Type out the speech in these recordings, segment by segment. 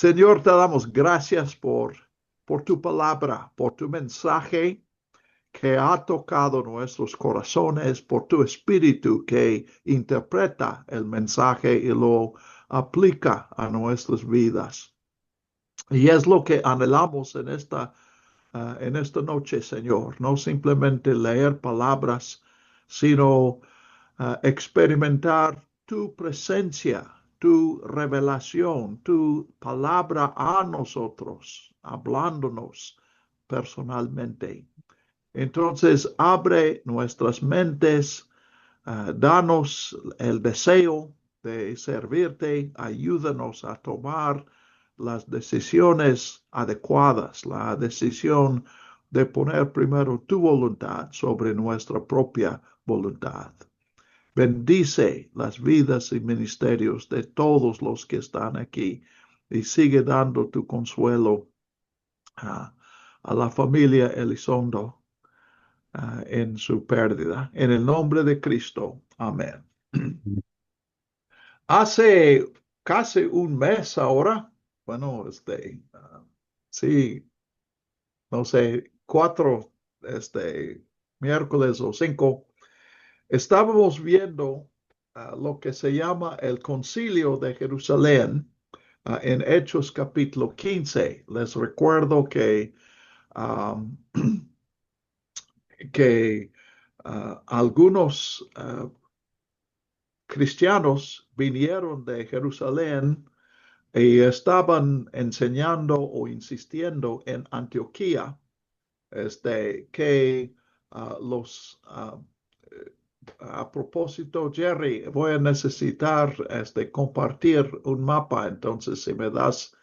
Señor, te damos gracias por tu palabra, por tu mensaje que ha tocado nuestros corazones, por tu espíritu que interpreta el mensaje y lo aplica a nuestras vidas. Y es lo que anhelamos en esta noche, Señor. No simplemente leer palabras, sino experimentar tu presencia, tu revelación, tu palabra a nosotros, hablándonos personalmente. Entonces, abre nuestras mentes, danos el deseo de servirte, ayúdanos a tomar las decisiones adecuadas, la decisión de poner primero tu voluntad sobre nuestra propia voluntad. Bendice las vidas y ministerios de todos los que están aquí y sigue dando tu consuelo a la familia Elizondo en su pérdida. En el nombre de Cristo. Amén. Hace casi un mes ahora, bueno, sí, no sé, 4, miércoles o 5, estábamos viendo lo que se llama el Concilio de Jerusalén en Hechos capítulo 15. Les recuerdo um, que algunos cristianos vinieron de Jerusalén y estaban enseñando o insistiendo en Antioquía, que a propósito, Jerry, voy a necesitar compartir un mapa, entonces si me das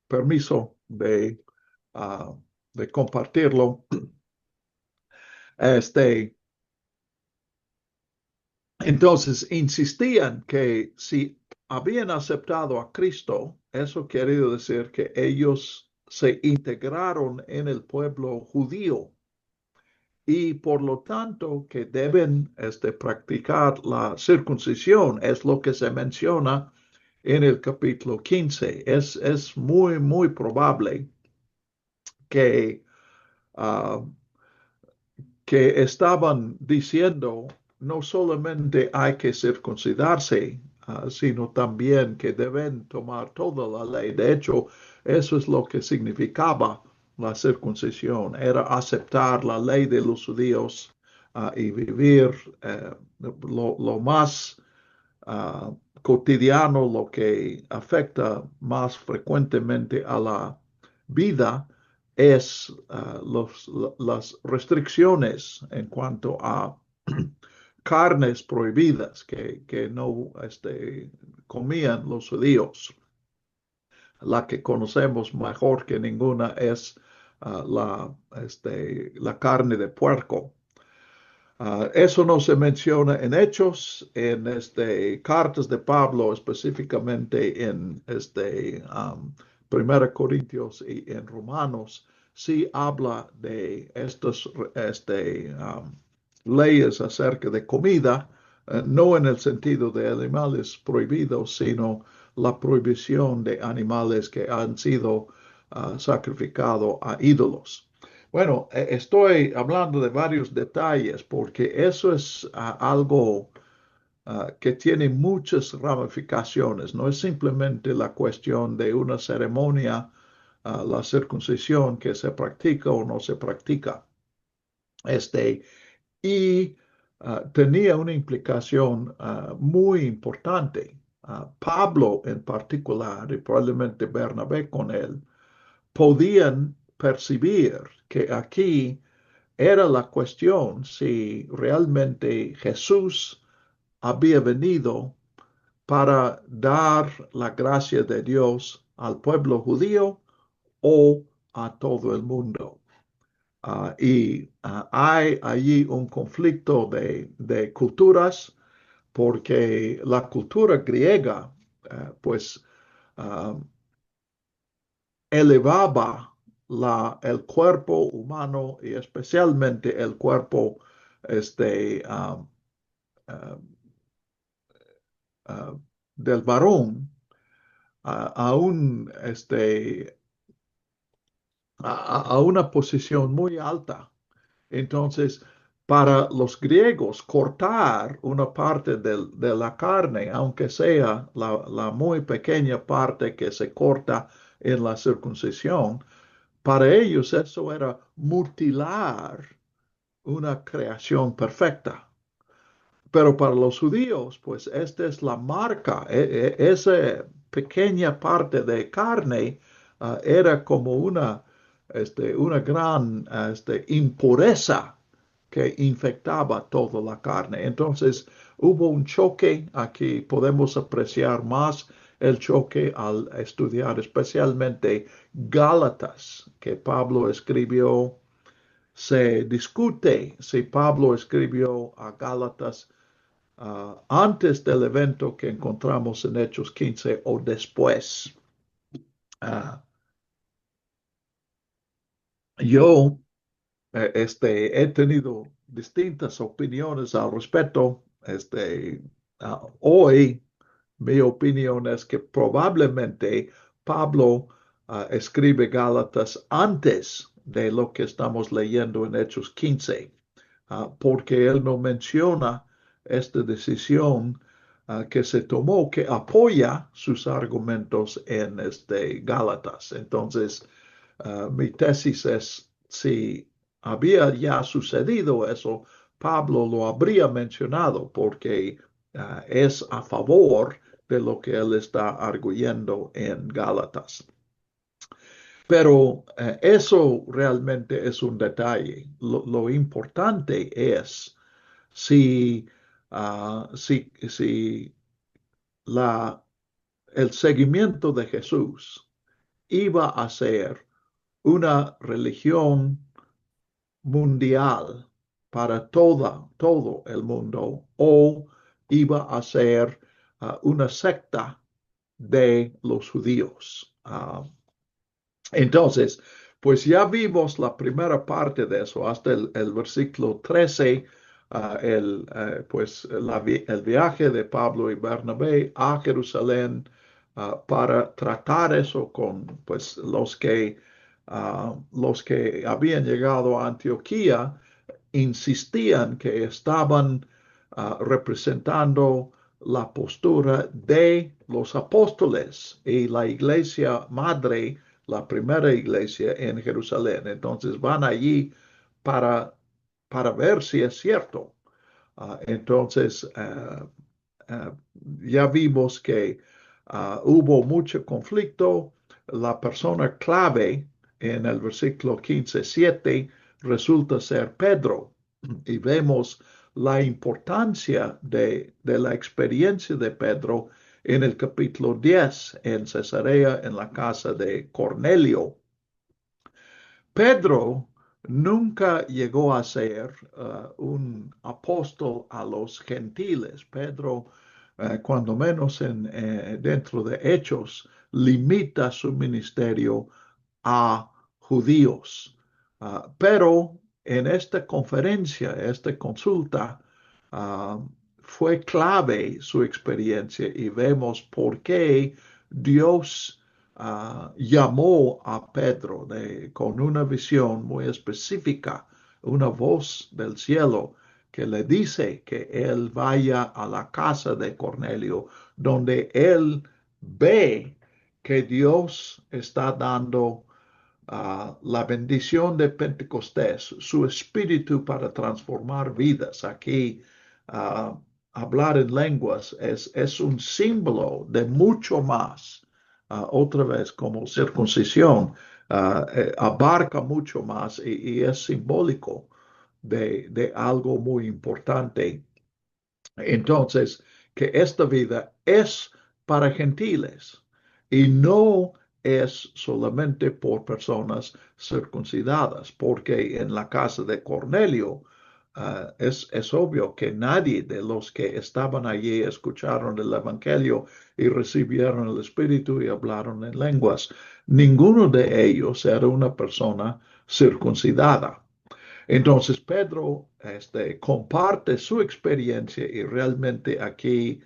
permiso de compartirlo. Entonces insistían que si habían aceptado a Cristo, eso quiere decir que ellos se integraron en el pueblo judío y por lo tanto que deben practicar la circuncisión, es lo que se menciona en el capítulo 15. Es muy, muy probable que, uh, que estaban diciendo no solamente hay que circuncidarse, sino también que deben tomar toda la ley. De hecho, eso es lo que significaba la circuncisión, era aceptar la ley de los judíos y vivir lo más cotidiano, lo que afecta más frecuentemente a la vida es las restricciones en cuanto a carnes prohibidas que no comían los judíos. La que conocemos mejor que ninguna es la carne de puerco. Eso no se menciona en Hechos, en cartas de Pablo, específicamente en 1 Corintios y en Romanos, sí habla de estas leyes acerca de comida, no en el sentido de animales prohibidos, sino la prohibición de animales que han sido sacrificados a ídolos. Bueno, estoy hablando de varios detalles porque eso es algo que tiene muchas ramificaciones. No es simplemente la cuestión de una ceremonia, la circuncisión que se practica o no se practica. Y tenía una implicación muy importante. Pablo en particular, y probablemente Bernabé con él, podían percibir que aquí era la cuestión si realmente Jesús había venido para dar la gracia de Dios al pueblo judío o a todo el mundo. Hay allí un conflicto de culturas porque la cultura griega pues uh, elevaba el cuerpo humano y especialmente el cuerpo este, uh, uh, uh, del varón a a una posición muy alta. Entonces, para los griegos, cortar una parte de la carne, aunque sea la muy pequeña parte que se corta en la circuncisión, para ellos eso era mutilar una creación perfecta. Pero para los judíos, pues esta es la marca. Esa pequeña parte de carne era como una gran impureza que infectaba toda la carne. Entonces hubo un choque. Aquí podemos apreciar más el choque al estudiar especialmente Gálatas, que Pablo escribió. Se discute si Pablo escribió a Gálatas antes del evento que encontramos en Hechos 15 o después. Uh, yo he tenido distintas opiniones al respecto. Hoy mi opinión es que probablemente Pablo escribe Gálatas antes de lo que estamos leyendo en Hechos 15, porque él no menciona esta decisión que se tomó, que apoya sus argumentos en Gálatas. Entonces, mi tesis es, si había ya sucedido eso, Pablo lo habría mencionado porque es a favor de lo que él está arguyendo en Gálatas. Pero eso realmente es un detalle. Lo importante es si, si el seguimiento de Jesús iba a ser una religión mundial para todo el mundo o iba a ser una secta de los judíos. Entonces, pues ya vimos la primera parte de eso, hasta el versículo 13, el viaje de Pablo y Bernabé a Jerusalén para tratar eso con pues, los que habían llegado a Antioquía insistían que estaban representando la postura de los apóstoles y la iglesia madre, la primera iglesia en Jerusalén. Entonces van allí para, para ver si es cierto. Entonces, ya vimos que hubo mucho conflicto. La persona clave en el versículo 15:7 resulta ser Pedro. Y vemos la importancia de la experiencia de Pedro en el capítulo 10 en Cesarea, en la casa de Cornelio. Pedro nunca llegó a ser un apóstol a los gentiles. Pedro, cuando menos dentro de Hechos, limita su ministerio a judíos. Pero en esta conferencia, esta consulta, fue clave su experiencia y vemos por qué Dios llamó a Pedro con una visión muy específica, una voz del cielo que le dice que él vaya a la casa de Cornelio, donde él ve que Dios está dando la bendición de Pentecostés, su espíritu para transformar vidas. Aquí, hablar en lenguas es un símbolo de mucho más. Otra vez, como circuncisión, abarca mucho más y es simbólico de algo muy importante. Entonces, que esta vida es para gentiles y no es solamente por personas circuncidadas, porque en la casa de Cornelio es obvio que nadie de los que estaban allí escucharon el Evangelio y recibieron el Espíritu y hablaron en lenguas. Ninguno de ellos era una persona circuncidada. Entonces Pedro comparte su experiencia y realmente aquí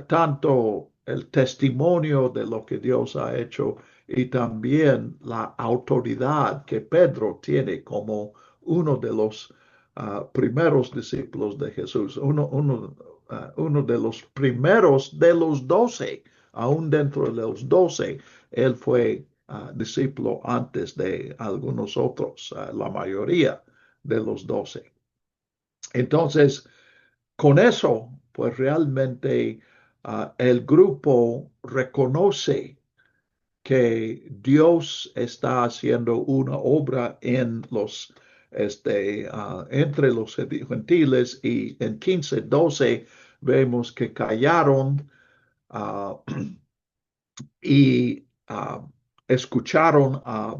tanto el testimonio de lo que Dios ha hecho y también la autoridad que Pedro tiene como uno de los primeros discípulos de Jesús, uno de los primeros de los 12, aún dentro de los 12, él fue discípulo antes de algunos otros, la mayoría de los 12. Entonces, con eso, pues realmente el grupo reconoce que Dios está haciendo una obra en entre los gentiles, y en 15:12 vemos que callaron uh, y escucharon a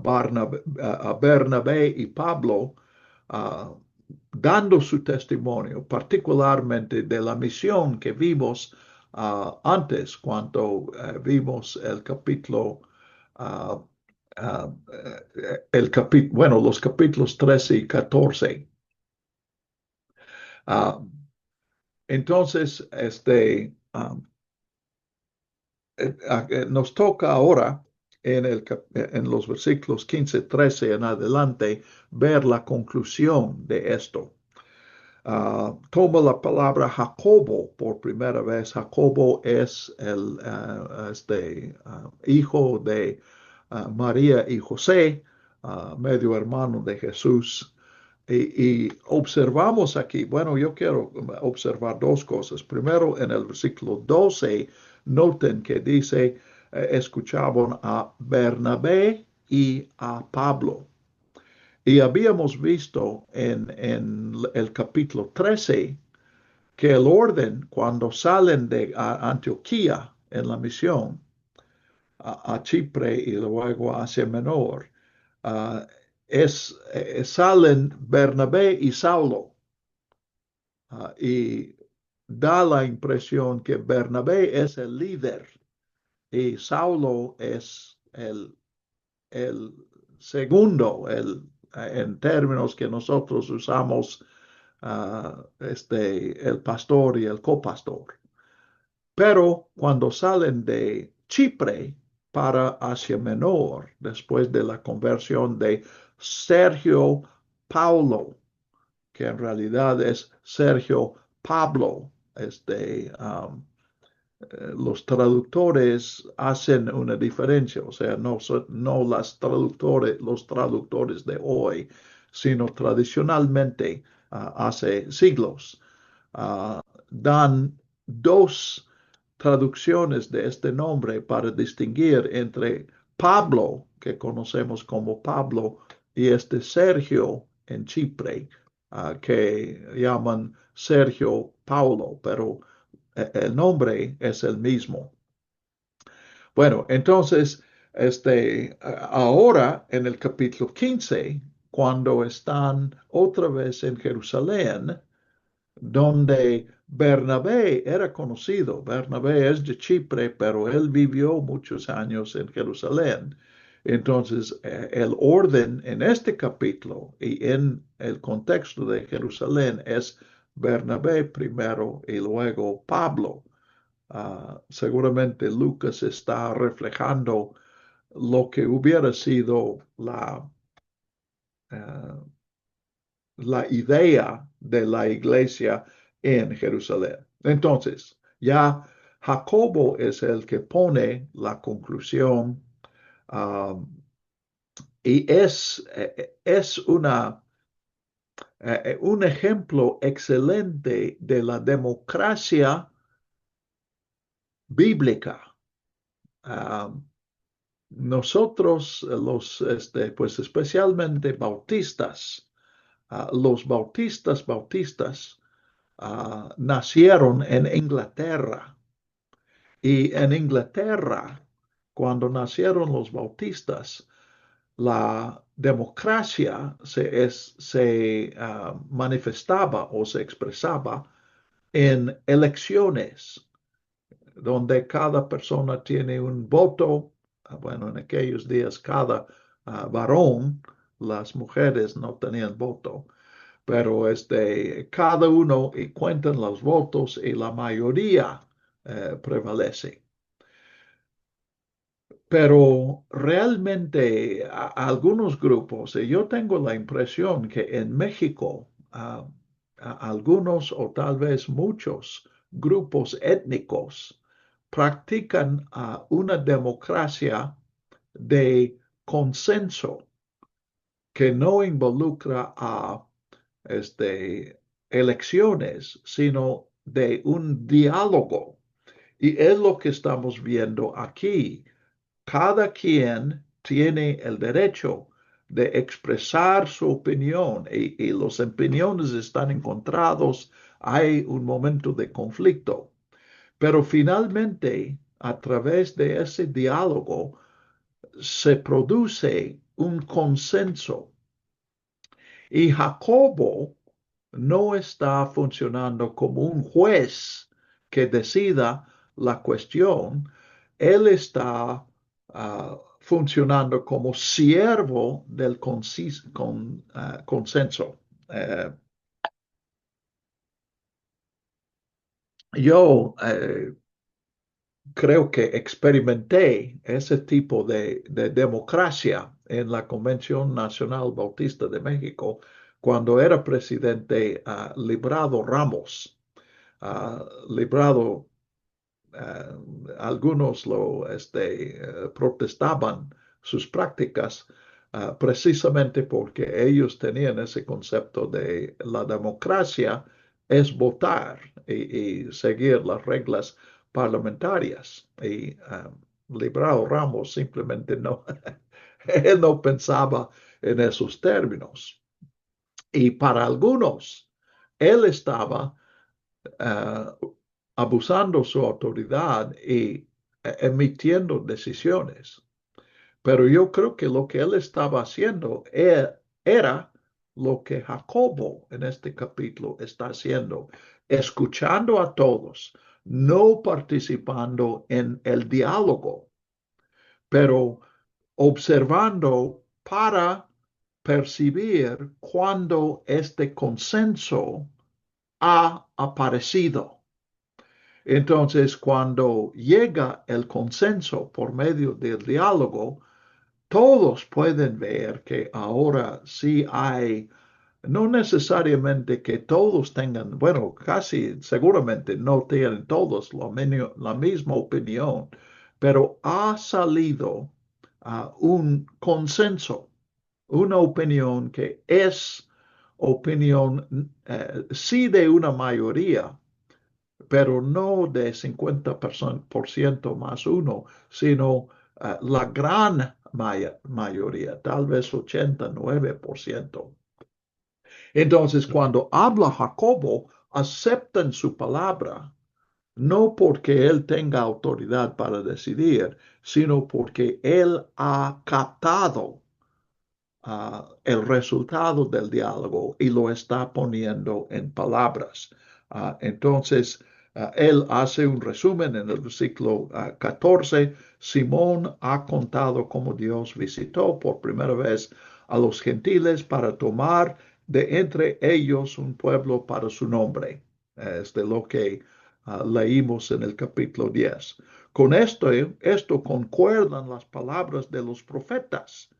Bernabé y Pablo uh, dando su testimonio, particularmente de la misión que vimos antes, cuando vimos el capítulo, uh, bueno, los capítulos 13 y 14. Uh, entonces, nos toca ahora en los versículos 15, 13 en adelante ver la conclusión de esto. Toma la palabra Jacobo por primera vez. Jacobo es el hijo de María y José, medio hermano de Jesús. Y observamos aquí, bueno, yo quiero observar dos cosas. Primero, en el versículo 12, noten que dice, escuchaban a Bernabé y a Pablo. Y habíamos visto en el capítulo 13 que el orden, cuando salen de Antioquía en la misión a Chipre y luego a Asia Menor, uh, salen Bernabé y Saulo. Y da la impresión que Bernabé es el líder y Saulo es el segundo, en términos que nosotros usamos, el pastor y el copastor. Pero cuando salen de Chipre para Asia Menor, después de la conversión de Sergio Paulo, que en realidad es Sergio Pablo, los traductores hacen una diferencia, o sea, no los traductores de hoy, sino tradicionalmente, hace siglos, dan dos traducciones de este nombre para distinguir entre Pablo, que conocemos como Pablo, y Sergio en Chipre, que llaman Sergio Paulo, pero el nombre es el mismo. Bueno, entonces, ahora en el capítulo 15, cuando están otra vez en Jerusalén, donde Bernabé era conocido. Bernabé es de Chipre, pero él vivió muchos años en Jerusalén. Entonces, el orden en este capítulo y en el contexto de Jerusalén es Bernabé primero y luego Pablo. Seguramente Lucas está reflejando lo que hubiera sido la idea de la iglesia en Jerusalén. Entonces, ya Jacobo es el que pone la conclusión, um, y es un ejemplo excelente de la democracia bíblica. Nosotros, pues especialmente bautistas, los bautistas nacieron en Inglaterra. Y en Inglaterra, cuando nacieron los bautistas, la democracia se manifestaba o se expresaba en elecciones, donde cada persona tiene un voto. Bueno, en aquellos días cada varón, las mujeres no tenían voto, pero cada uno y cuentan los votos y la mayoría prevalece. Pero realmente algunos grupos, y yo tengo la impresión que en México, algunos o tal vez muchos grupos étnicos practican una democracia de consenso que no involucra a elecciones, sino de un diálogo. Y es lo que estamos viendo aquí. Cada quien tiene el derecho de expresar su opinión y las opiniones están encontrados. Hay un momento de conflicto, pero finalmente, a través de ese diálogo, se produce un consenso. Y Jacobo no está funcionando como un juez que decida la cuestión. Él está funcionando como siervo del consenso. Eh, yo creo que experimenté ese tipo de democracia en la Convención Nacional Bautista de México cuando era presidente Librado Ramos. Librado, eh, algunos protestaban sus prácticas precisamente porque ellos tenían ese concepto de la democracia es votar y seguir las reglas parlamentarias. Y Librado Ramos simplemente no, él no pensaba en esos términos. Y para algunos, él estaba abusando su autoridad y emitiendo decisiones. Pero yo creo que lo que él estaba haciendo era lo que Jacobo en este capítulo está haciendo, escuchando a todos, no participando en el diálogo, pero observando para percibir cuando este consenso ha aparecido. Entonces, cuando llega el consenso por medio del diálogo, todos pueden ver que ahora sí hay, no necesariamente que todos tengan, bueno, casi seguramente no tienen todos la misma opinión, pero ha salido un consenso, una opinión que es opinión sí de una mayoría, pero no de 50% más uno, sino la gran mayoría, tal vez 89%. Entonces, cuando habla Jacobo, aceptan su palabra, no porque él tenga autoridad para decidir, sino porque él ha captado el resultado del diálogo y lo está poniendo en palabras. Entonces, él hace un resumen en el versículo 14. Simón ha contado cómo Dios visitó por primera vez a los gentiles para tomar de entre ellos un pueblo para su nombre. Es de lo que leímos en el capítulo 10. Con esto concuerdan las palabras de los profetas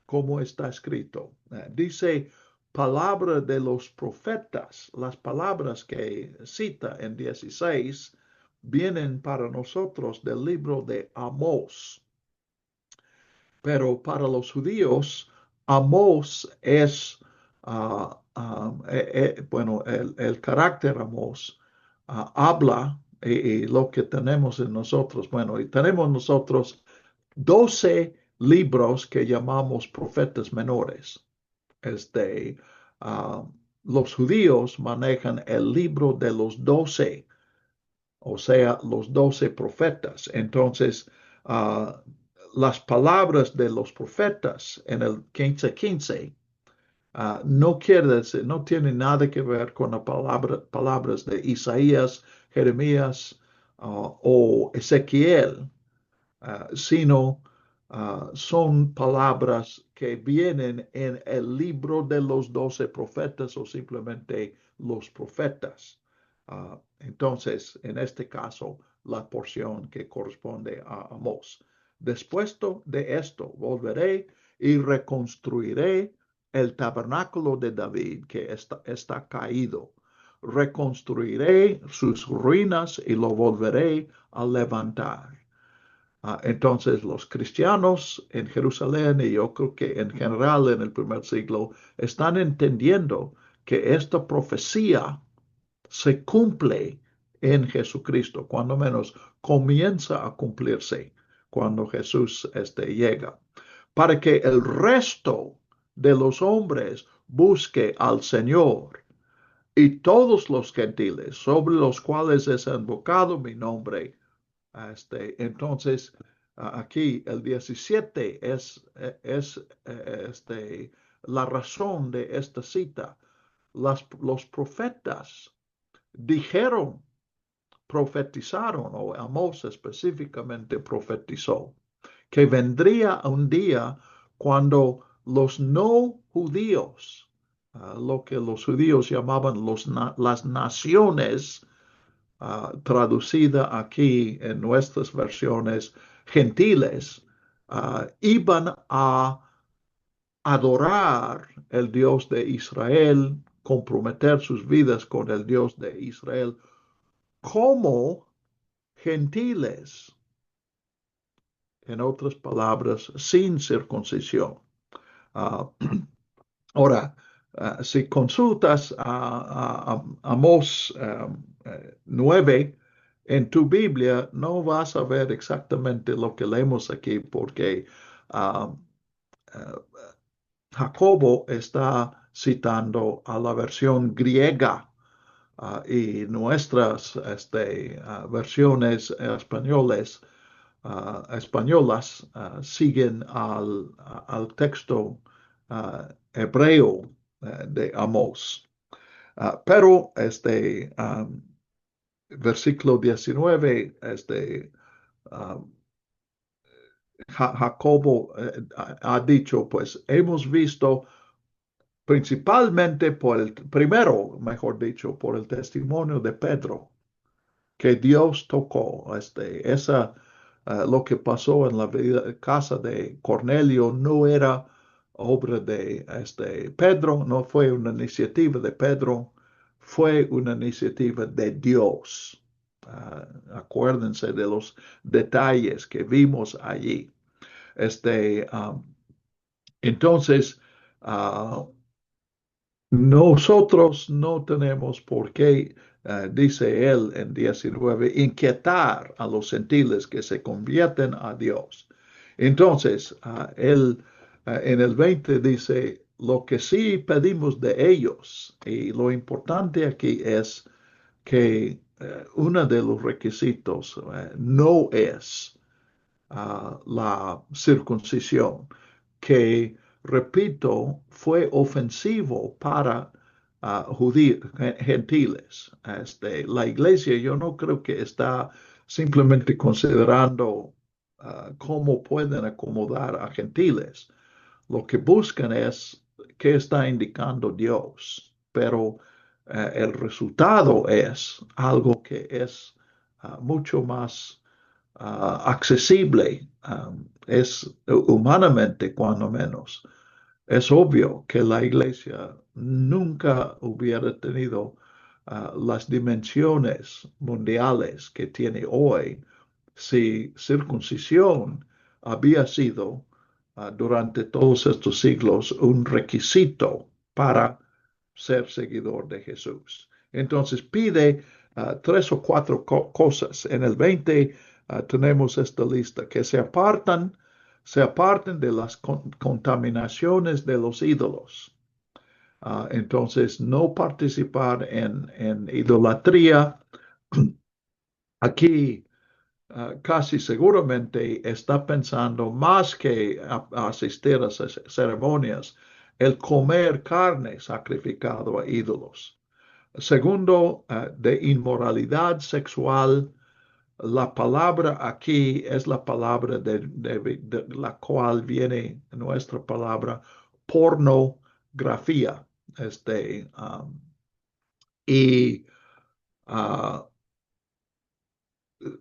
como está escrito. Dice palabra de los profetas. Las palabras que cita en 16 vienen para nosotros del libro de Amós. Pero para los judíos, Amós es, bueno, el carácter Amós habla y lo que tenemos en nosotros. Bueno, y tenemos nosotros 12 libros que llamamos profetas menores. Este, uh, los judíos manejan el libro de los 12, o sea, los 12 profetas. Entonces, uh, las palabras de los profetas en el 15:15 no quiere decir, no tiene nada que ver con las palabras de Isaías, Jeremías o Ezequiel, sino son palabras que vienen en el libro de los 12 profetas o simplemente los profetas. Entonces, en este caso, la porción que corresponde a Amós. Después de esto, volveré y reconstruiré el tabernáculo de David que está caído. Reconstruiré sus ruinas y lo volveré a levantar. Entonces los cristianos en Jerusalén y yo creo que en general en el primer siglo están entendiendo que esta profecía se cumple en Jesucristo, cuando menos comienza a cumplirse cuando Jesús llega, para que el resto de los hombres busque al Señor y todos los gentiles sobre los cuales es invocado mi nombre. Entonces, aquí el 17 es la razón de esta cita. Los profetas dijeron, profetizaron, o Amós específicamente profetizó, que vendría un día cuando los no judíos, lo que los judíos llamaban las naciones, traducida aquí en nuestras versiones gentiles, iban a adorar el Dios de Israel, comprometer sus vidas con el Dios de Israel como gentiles, en otras palabras, sin circuncisión. Uh, ahora, si consultas a Amós 9 en tu Biblia, no vas a ver exactamente lo que leemos aquí, porque uh, Jacobo está citando a la versión griega y nuestras versiones españolas siguen al texto hebreo de Amós. Pero versículo 19, Jacobo ha dicho, pues hemos visto principalmente primero, mejor dicho, por el testimonio de Pedro, que Dios tocó. Lo que pasó en la casa de Cornelio no era obra de Pedro, no fue una iniciativa de Pedro, fue una iniciativa de Dios. Acuérdense de los detalles que vimos allí. Entonces, nosotros no tenemos por qué, dice él en 19, inquietar a los gentiles que se convierten a Dios. Entonces, él en el 20 dice, lo que sí pedimos de ellos, y lo importante aquí es que uno de los requisitos no es la circuncisión, que, repito, fue ofensivo para gentiles. La iglesia, yo no creo que está simplemente considerando cómo pueden acomodar a gentiles. Lo que buscan es qué está indicando Dios, pero el resultado es algo que es mucho más accesible, es humanamente cuando menos. Es obvio que la iglesia nunca hubiera tenido las dimensiones mundiales que tiene hoy si circuncisión había sido durante todos estos siglos un requisito para ser seguidor de Jesús. Entonces pide tres o cuatro cosas. En el 20 tenemos esta lista, que se aparten de las contaminaciones de los ídolos. Entonces, no participar en idolatría. Aquí casi seguramente está pensando más que asistir a ceremonias, el comer carne sacrificado a ídolos. Segundo, de inmoralidad sexual. La palabra aquí es la palabra de la cual viene nuestra palabra pornografía. Y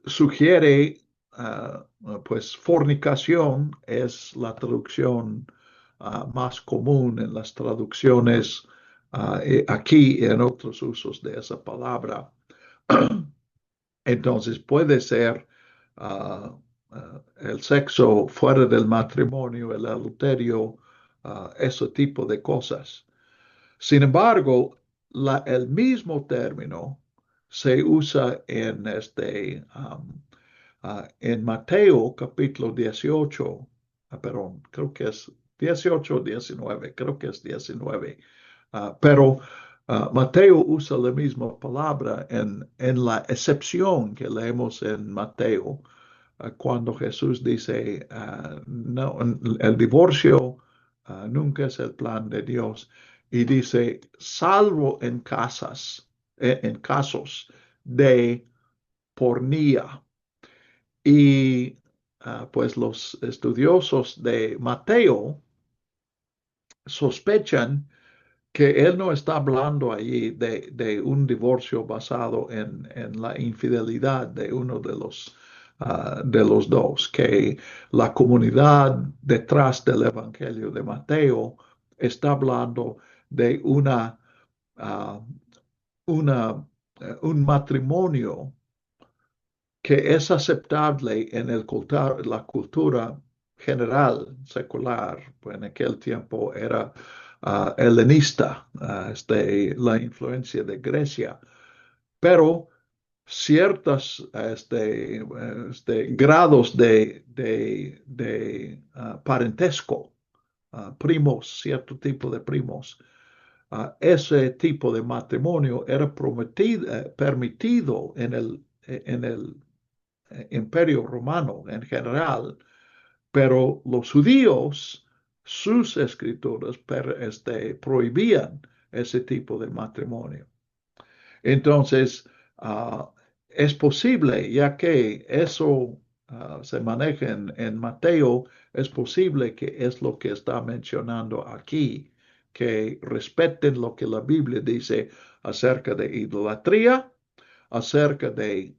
sugiere pues fornicación es la traducción más común en las traducciones aquí y en otros usos de esa palabra. Entonces puede ser el sexo fuera del matrimonio, el adulterio, ese tipo de cosas. Sin embargo, el mismo término se usa en Mateo capítulo 18, perdón, creo que es 18 o 19, creo que es 19, pero Mateo usa la misma palabra en la excepción que leemos en Mateo, cuando Jesús dice, no, el divorcio nunca es el plan de Dios, y dice, salvo en casos de pornía. Y pues los estudiosos de Mateo sospechan que él no está hablando allí de un divorcio basado en la infidelidad de uno de los dos, que la comunidad detrás del Evangelio de Mateo está hablando de uh, un matrimonio que es aceptable en la cultura general, secular, pues en aquel tiempo era helenista, la influencia de Grecia, pero ciertos grados de parentesco, primos, cierto tipo de primos, ese tipo de matrimonio era permitido en el Imperio Romano en general, pero los judíos, sus escrituras prohibían ese tipo de matrimonio. Entonces, es posible, ya que eso se maneja en Mateo, es posible que es lo que está mencionando aquí, que respeten lo que la Biblia dice acerca de idolatría, acerca de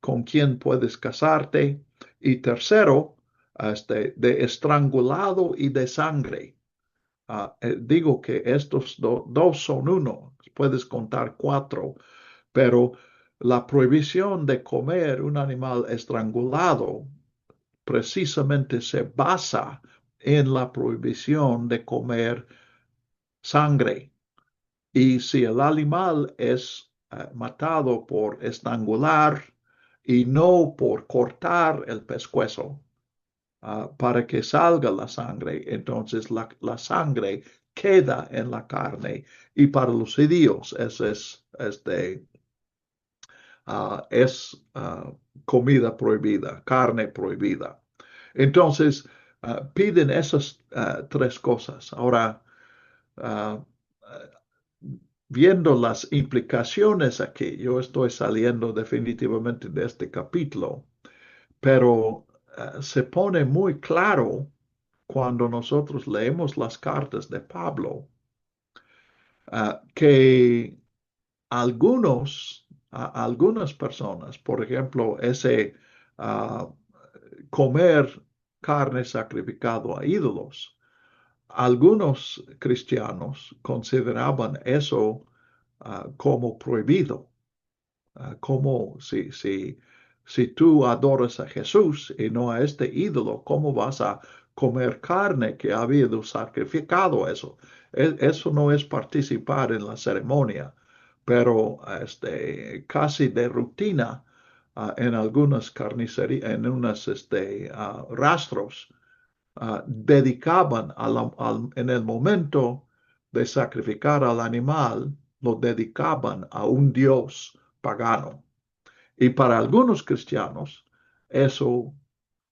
con quién puedes casarte, y tercero, de estrangulado y de sangre. Digo que estos dos son uno, puedes contar cuatro, pero la prohibición de comer un animal estrangulado precisamente se basa en la prohibición de comer sangre. Y si el animal es matado por estrangular y no por cortar el pescuezo, para que salga la sangre, entonces la sangre queda en la carne. Y para los judíos es comida prohibida, carne prohibida. Entonces, piden esas tres cosas. Ahora, uh, viendo las implicaciones aquí, yo estoy saliendo definitivamente de este capítulo, pero se pone muy claro cuando nosotros leemos las cartas de Pablo, que algunas personas, por ejemplo, ese comer carne sacrificado a ídolos, algunos cristianos consideraban eso como prohibido, como si tú adoras a Jesús y no a este ídolo, ¿cómo vas a comer carne que ha habido sacrificado eso? Eso no es participar en la ceremonia, pero casi de rutina en algunas carnicerías, en unos rastros, dedicaban en el momento de sacrificar al animal, lo dedicaban a un dios pagano. Y para algunos cristianos, eso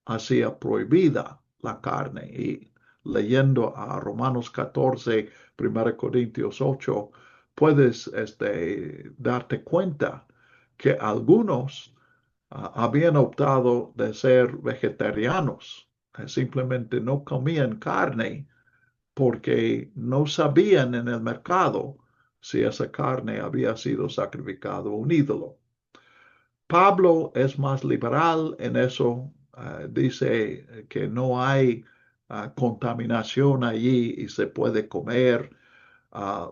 hacía prohibida la carne. Y leyendo a Romanos 14, 1 Corintios 8, puedes darte cuenta que algunos habían optado de ser vegetarianos. Simplemente no comían carne porque no sabían en el mercado si esa carne había sido sacrificado a un ídolo. Pablo es más liberal en eso, dice que no hay contaminación allí y se puede comer,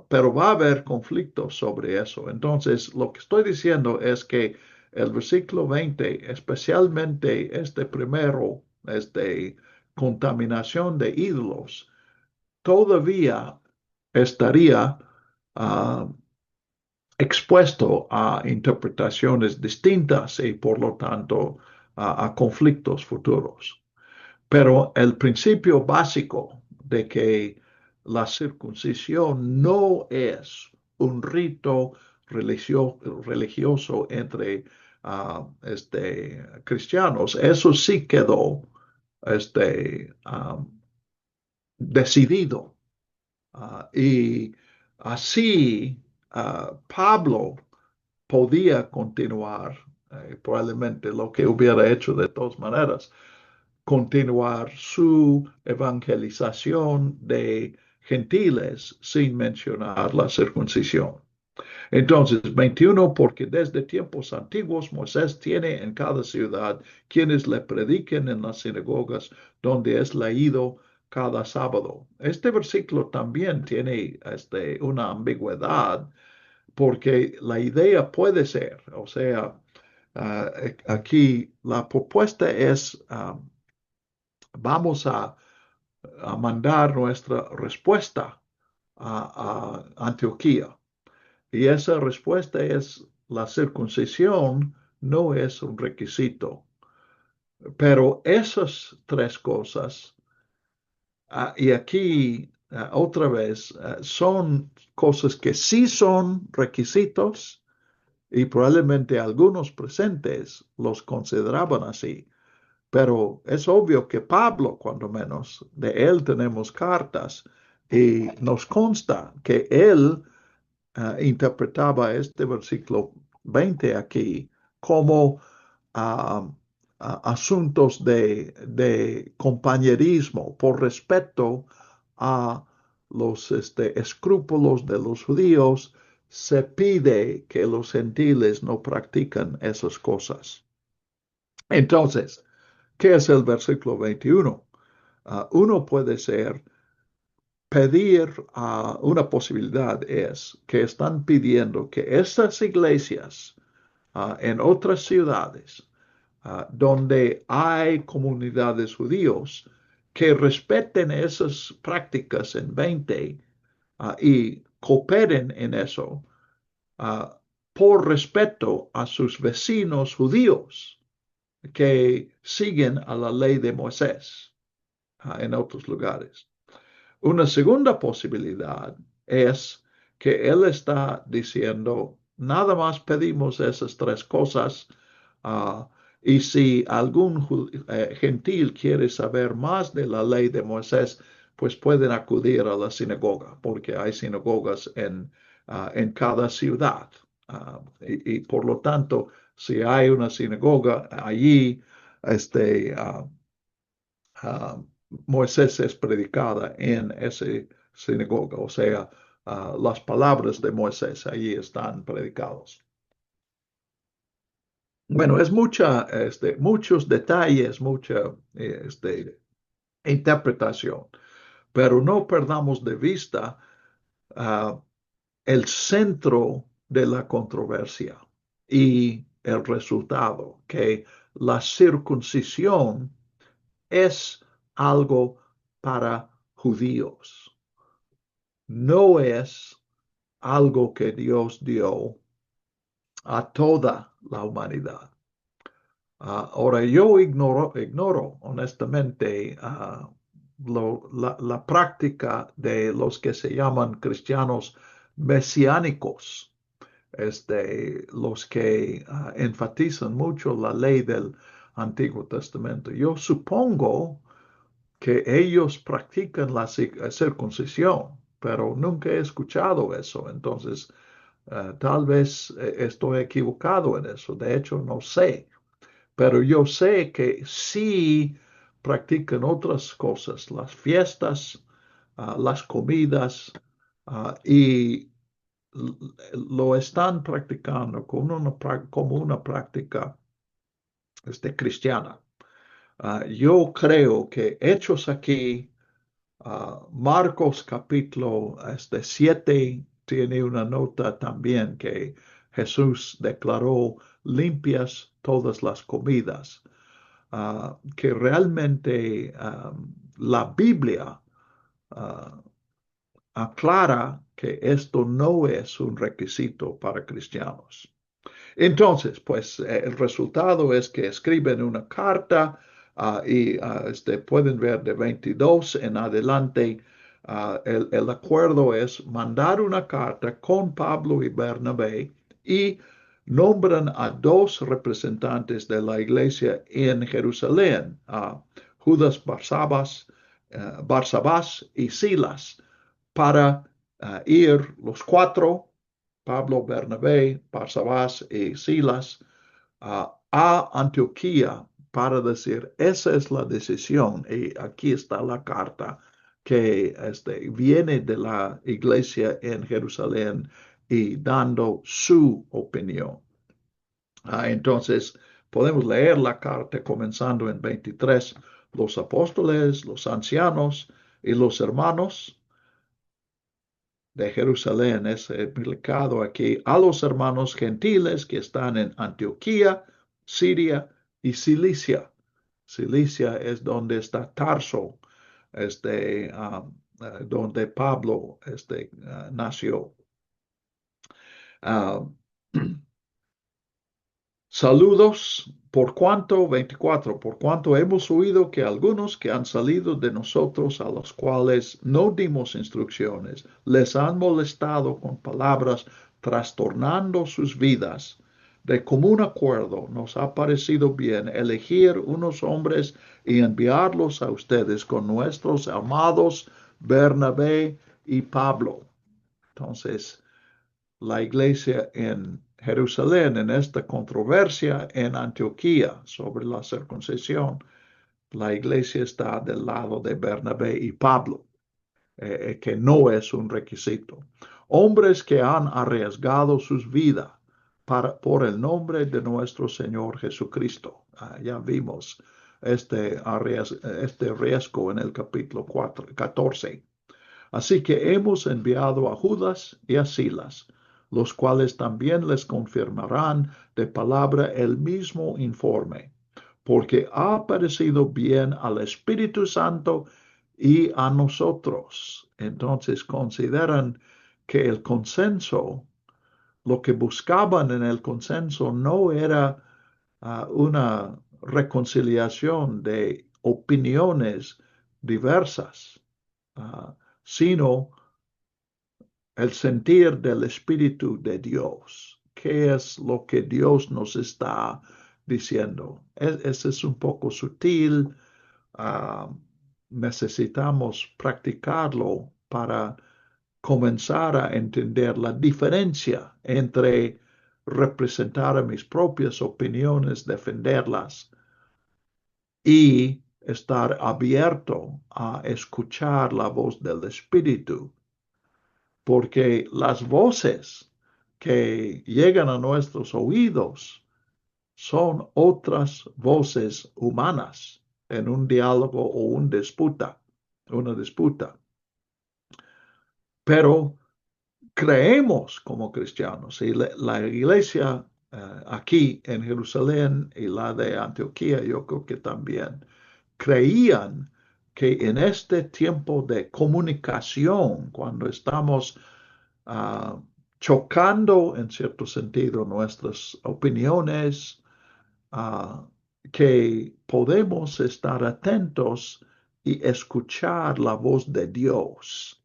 pero va a haber conflictos sobre eso. Entonces, lo que estoy diciendo es que el versículo 20, especialmente este primero, este contaminación de ídolos, todavía estaría ah, expuesto a interpretaciones distintas y por lo tanto a conflictos futuros. Pero el principio básico de que la circuncisión no es un rito religioso entre cristianos, eso sí quedó decidido. Y así Pablo podía continuar, probablemente lo que hubiera hecho de todas maneras, continuar su evangelización de gentiles sin mencionar la circuncisión. Entonces, 21, porque desde tiempos antiguos Moisés tiene en cada ciudad quienes le prediquen en las sinagogas donde es leído cada sábado. Este versículo también tiene una ambigüedad porque la idea puede ser, o sea, aquí la propuesta es, vamos a mandar nuestra respuesta a Antioquía. Y esa respuesta es la circuncisión no es un requisito. Pero esas tres cosas, y aquí otra vez, son cosas que sí son requisitos y probablemente algunos presentes los consideraban así. Pero es obvio que Pablo, cuando menos, de él tenemos cartas y nos consta que él interpretaba este versículo 20 aquí como uh, asuntos de compañerismo por respeto a los escrúpulos de los judíos. Se pide que los gentiles no practican esas cosas. Entonces, ¿qué es el versículo 21? Uno puede ser pedir una posibilidad es que están pidiendo que estas iglesias en otras ciudades donde hay comunidades judíos que respeten esas prácticas en 20 y cooperen en eso por respeto a sus vecinos judíos que siguen a la ley de Moisés en otros lugares. Una segunda posibilidad es que él está diciendo, nada más pedimos esas tres cosas, y si algún gentil quiere saber más de la ley de Moisés, pues pueden acudir a la sinagoga, porque hay sinagogas en cada ciudad. Y por lo tanto, si hay una sinagoga allí, este, Moisés es predicada en esa sinagoga, o sea, las palabras de Moisés allí están predicados. Bueno, es muchos detalles, mucha interpretación, pero no perdamos de vista uh, el centro de la controversia y el resultado, que la circuncisión es algo para judíos. No es algo que Dios dio a toda la humanidad. Ahora, yo ignoro honestamente la práctica de los que se llaman cristianos mesiánicos, los que enfatizan mucho la ley del Antiguo Testamento. Yo supongo que ellos practican la circuncisión, pero nunca he escuchado eso. Entonces, tal vez estoy equivocado en eso. De hecho, no sé. Pero yo sé que sí practican otras cosas, las fiestas, las comidas, y lo están practicando como una práctica cristiana. Yo creo que hechos aquí, Marcos capítulo 7 tiene una nota también que Jesús declaró limpias todas las comidas, que realmente la Biblia ah, aclara que esto no es un requisito para cristianos. Entonces, pues el resultado es que escriben una carta y pueden ver de 22 en adelante. El acuerdo es mandar una carta con Pablo y Bernabé y nombran a dos representantes de la iglesia en Jerusalén, a Judas Barsabás y Silas, para ir los cuatro, Pablo, Bernabé, Barsabás y Silas, a Antioquía para decir, esa es la decisión y aquí está la carta que viene de la iglesia en Jerusalén y dando su opinión. Entonces, podemos leer la carta comenzando en 23. Los apóstoles, los ancianos y los hermanos de Jerusalén es explicado aquí a los hermanos gentiles que están en Antioquía, Siria y Cilicia. Cilicia es donde está Tarso, donde Pablo nació. Uh, Saludos, por cuanto, 24, por cuanto hemos oído que algunos que han salido de nosotros, a los cuales no dimos instrucciones, les han molestado con palabras, trastornando sus vidas. De común acuerdo nos ha parecido bien elegir unos hombres y enviarlos a ustedes con nuestros amados Bernabé y Pablo. Entonces, la iglesia en Jerusalén, en esta controversia en Antioquía sobre la circuncisión, la iglesia está del lado de Bernabé y Pablo, que no es un requisito. Hombres que han arriesgado sus vidas por el nombre de nuestro Señor Jesucristo. Ya vimos este riesgo en el capítulo 14. Así que hemos enviado a Judas y a Silas, los cuales también les confirmarán de palabra el mismo informe, porque ha parecido bien al Espíritu Santo y a nosotros. Entonces consideran que el consenso, lo que buscaban en el consenso no era una reconciliación de opiniones diversas, uh, sino el sentir del Espíritu de Dios. ¿Qué es lo que Dios nos está diciendo? Ese es un poco sutil. Uh, necesitamos practicarlo para comenzar a entender la diferencia entre representar a mis propias opiniones, defenderlas y estar abierto a escuchar la voz del Espíritu, porque las voces que llegan a nuestros oídos son otras voces humanas en un diálogo o una disputa. Pero creemos como cristianos y la iglesia aquí en Jerusalén y la de Antioquía, yo creo que también creían que en este tiempo de comunicación, cuando estamos chocando en cierto sentido nuestras opiniones, que podemos estar atentos y escuchar la voz de Dios.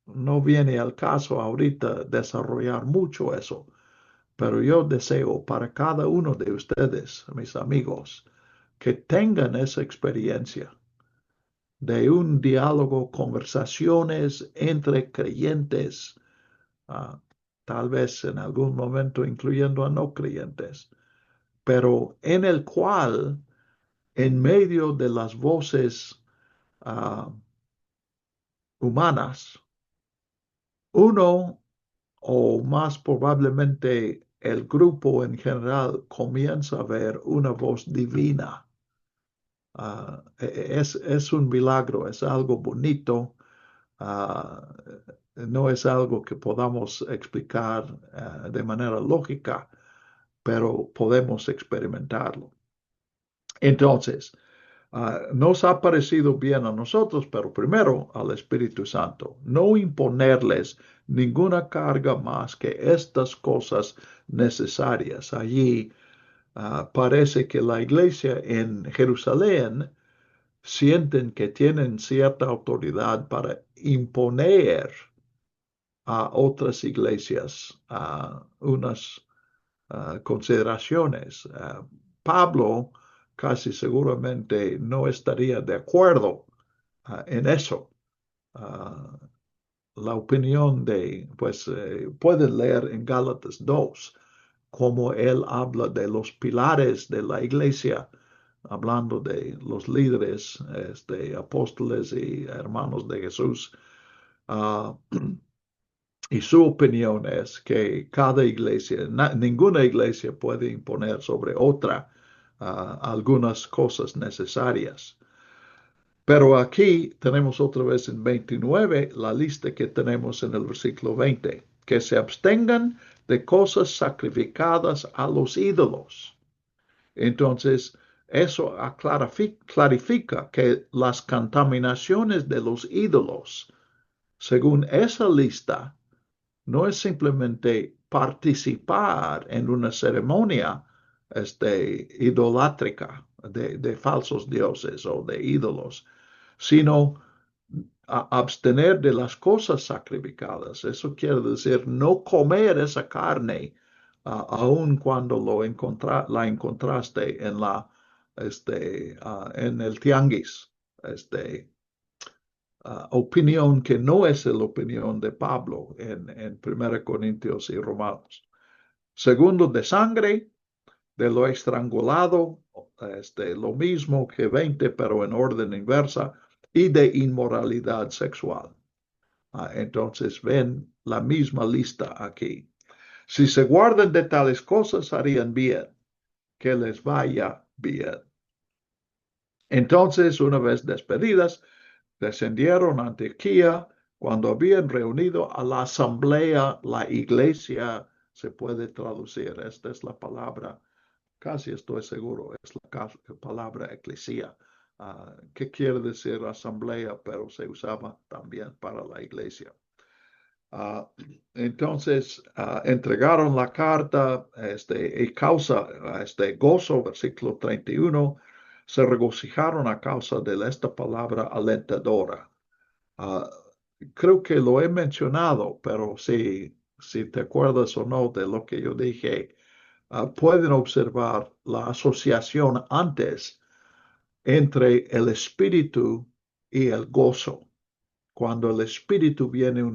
No viene al caso ahorita desarrollar mucho eso, pero yo deseo para cada uno de ustedes, mis amigos, que tengan esa experiencia de un diálogo, conversaciones entre creyentes, uh, tal vez en algún momento incluyendo a no creyentes, pero en el cual, en medio de las voces humanas, uno o más probablemente el grupo en general comienza a ver una voz divina. Es un milagro, es algo bonito. Ah, no es algo que podamos explicar de manera lógica, pero podemos experimentarlo. Entonces, nos ha parecido bien a nosotros, pero primero al Espíritu Santo. No imponerles ninguna carga más que estas cosas necesarias. Allí parece que la iglesia en Jerusalén sienten que tienen cierta autoridad para imponer a otras iglesias unas consideraciones. Pablo casi seguramente no estaría de acuerdo en eso. Uh, la opinión de, pues, pueden leer en Gálatas 2 cómo él habla de los pilares de la iglesia, hablando de los líderes, apóstoles y hermanos de Jesús. Uh, y su opinión es que cada iglesia, ninguna iglesia puede imponer sobre otra algunas cosas necesarias. Pero aquí tenemos otra vez en 29 la lista que tenemos en el versículo 20, que se abstengan de cosas sacrificadas a los ídolos. Entonces, eso clarifica que las contaminaciones de los ídolos, según esa lista, no es simplemente participar en una ceremonia idolátrica de falsos dioses o de ídolos, sino abstener de las cosas sacrificadas. Eso quiere decir no comer esa carne, aun cuando la encontraste en el tianguis. Opinión que no es la opinión de Pablo en 1 Corintios y Romanos. Segundo, de sangre, de lo estrangulado, lo mismo que 20, pero en orden inversa, y de inmoralidad sexual. Entonces ven la misma lista aquí. Si se guardan de tales cosas, harían bien, que les vaya bien. Entonces, una vez despedidas, descendieron a Antioquía. Cuando habían reunido a la asamblea, la iglesia, se puede traducir, esta es la palabra, casi estoy seguro, es la palabra eclesia, que quiere decir asamblea, pero se usaba también para la iglesia. Entonces, entregaron la carta y causa gozo, versículo 31, se regocijaron a causa de esta palabra alentadora. Creo que lo he mencionado, pero si te acuerdas o no de lo que yo dije, pueden observar la asociación antes entre el espíritu y el gozo. Cuando el espíritu viene a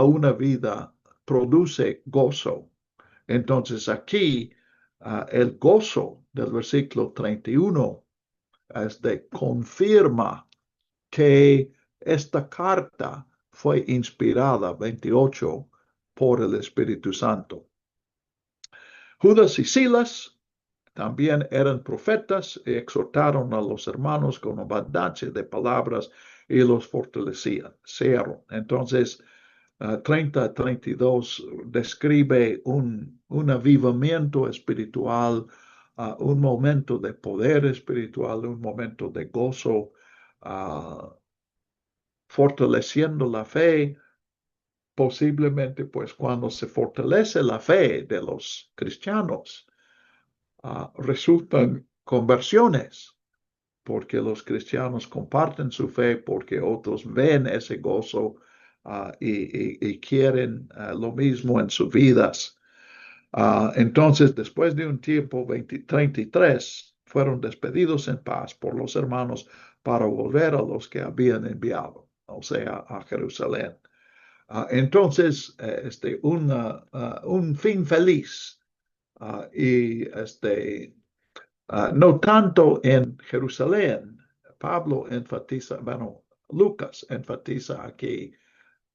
una vida, produce gozo. Entonces aquí el gozo del versículo 31 confirma que esta carta fue inspirada, 28, por el Espíritu Santo. Judas y Silas también eran profetas y exhortaron a los hermanos con abundancia de palabras y los fortalecían. Entonces, 30-32 describe un avivamiento espiritual, un momento de poder espiritual, un momento de gozo, fortaleciendo la fe. Posiblemente, pues cuando se fortalece la fe de los cristianos, resultan conversiones, porque los cristianos comparten su fe, porque otros ven ese gozo y quieren lo mismo en sus vidas. Entonces, después de un tiempo, 33, fueron despedidos en paz por los hermanos para volver a los que habían enviado, o sea, a Jerusalén. Entonces, un fin feliz y no tanto en Jerusalén. Pablo enfatiza, bueno, Lucas enfatiza aquí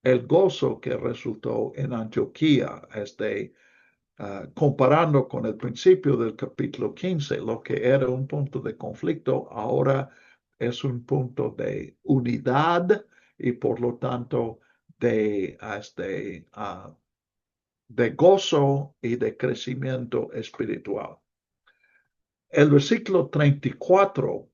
el gozo que resultó en Antioquía, comparando con el principio del capítulo 15, lo que era un punto de conflicto, ahora es un punto de unidad y por lo tanto de gozo y de crecimiento espiritual. El versículo 34,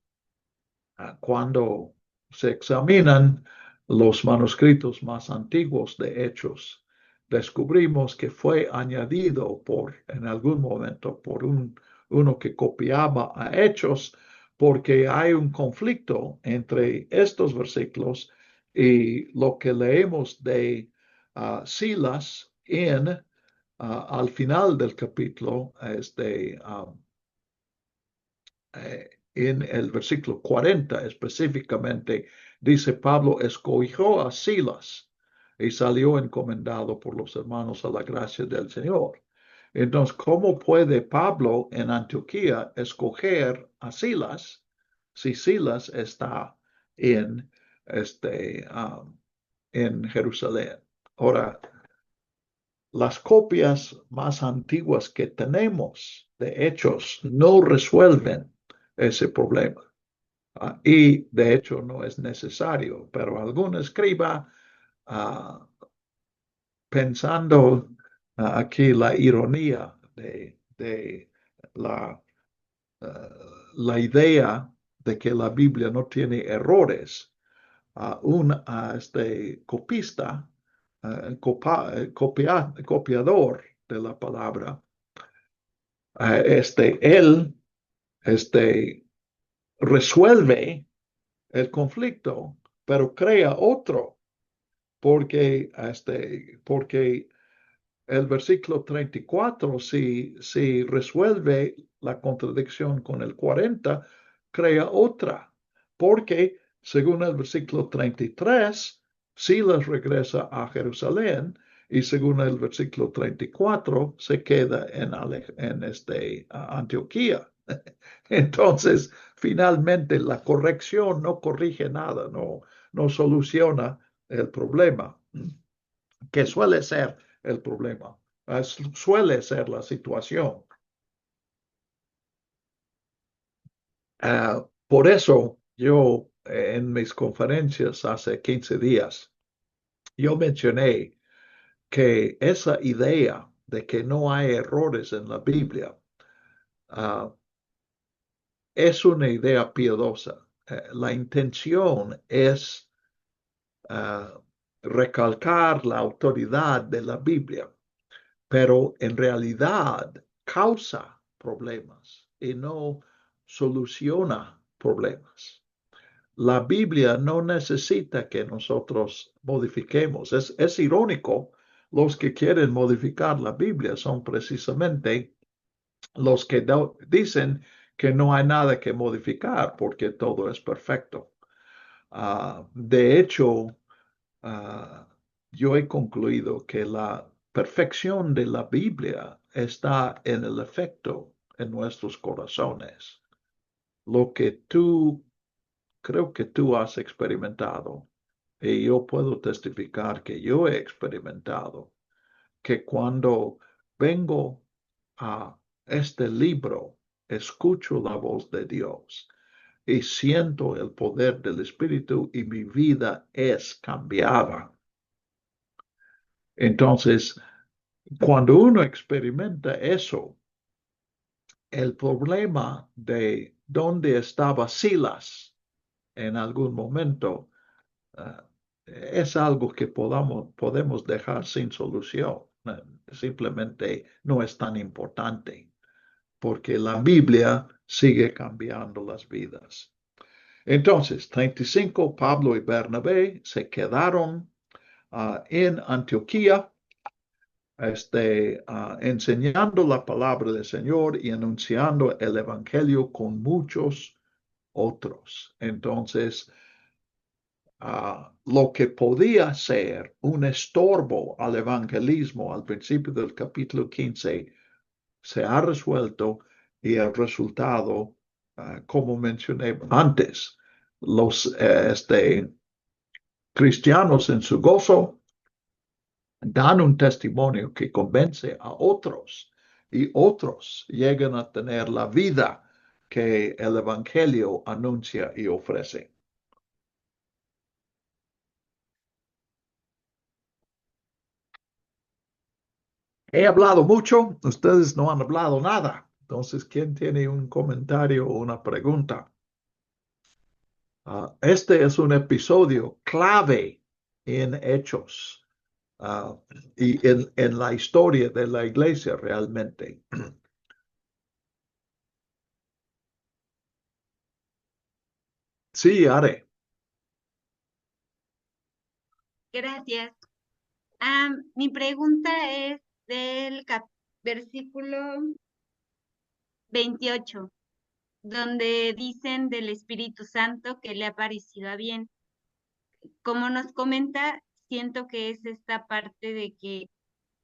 cuando se examinan los manuscritos más antiguos de Hechos, descubrimos que fue añadido en algún momento por uno que copiaba a Hechos, porque hay un conflicto entre estos versículos y lo que leemos de Silas al final del capítulo, en el versículo 40 específicamente, dice Pablo escogió a Silas y salió encomendado por los hermanos a la gracia del Señor. Entonces, ¿cómo puede Pablo en Antioquía escoger a Silas si Silas está en, en Jerusalén? Ahora, las copias más antiguas que tenemos de Hechos no resuelven ese problema. Y de hecho no es necesario, pero algún escriba, pensando aquí la ironía de la, la idea de que la Biblia no tiene errores, un copista, copiador de la palabra, él resuelve el conflicto, pero crea otro, porque el versículo 34, si resuelve la contradicción con el 40, crea otra, porque según el versículo 33, Silas regresa a Jerusalén y según el versículo 34, se queda en Antioquía. Entonces, finalmente, la corrección no corrige nada, no soluciona el problema, que suele ser el problema, suele ser la situación. Por eso yo en mis conferencias hace 15 días, yo mencioné que esa idea de que no hay errores en la Biblia es una idea piadosa. La intención es recalcar la autoridad de la Biblia, pero en realidad causa problemas y no soluciona problemas. La Biblia no necesita que nosotros modifiquemos. Es irónico, los que quieren modificar la Biblia son precisamente los que dicen que no hay nada que modificar porque todo es perfecto. De hecho, yo he concluido que la perfección de la Biblia está en el efecto en nuestros corazones. Lo que creo que tú has experimentado, y yo puedo testificar que yo he experimentado, que cuando vengo a este libro, escucho la voz de Dios y siento el poder del Espíritu y mi vida es cambiada. Entonces, cuando uno experimenta eso, el problema de dónde estaba Silas en algún momento es algo que podemos dejar sin solución. Simplemente no es tan importante porque la Biblia sigue cambiando las vidas. Entonces, 35, Pablo y Bernabé se quedaron en Antioquía, enseñando la palabra del Señor y anunciando el Evangelio con muchos otros. Entonces, lo que podía ser un estorbo al evangelismo al principio del capítulo 15 se ha resuelto y el resultado, como mencioné antes, los cristianos en su gozo dan un testimonio que convence a otros y otros lleguen a tener la vida que el Evangelio anuncia y ofrece. He hablado mucho, ustedes no han hablado nada. Entonces, ¿quién tiene un comentario o una pregunta? Este es un episodio clave en Hechos, ah, y en la historia de la iglesia realmente. Sí, Are. Gracias. Mi pregunta es del versículo 28, donde dicen del Espíritu Santo que le ha parecido a bien. Como nos comenta, siento que es esta parte de que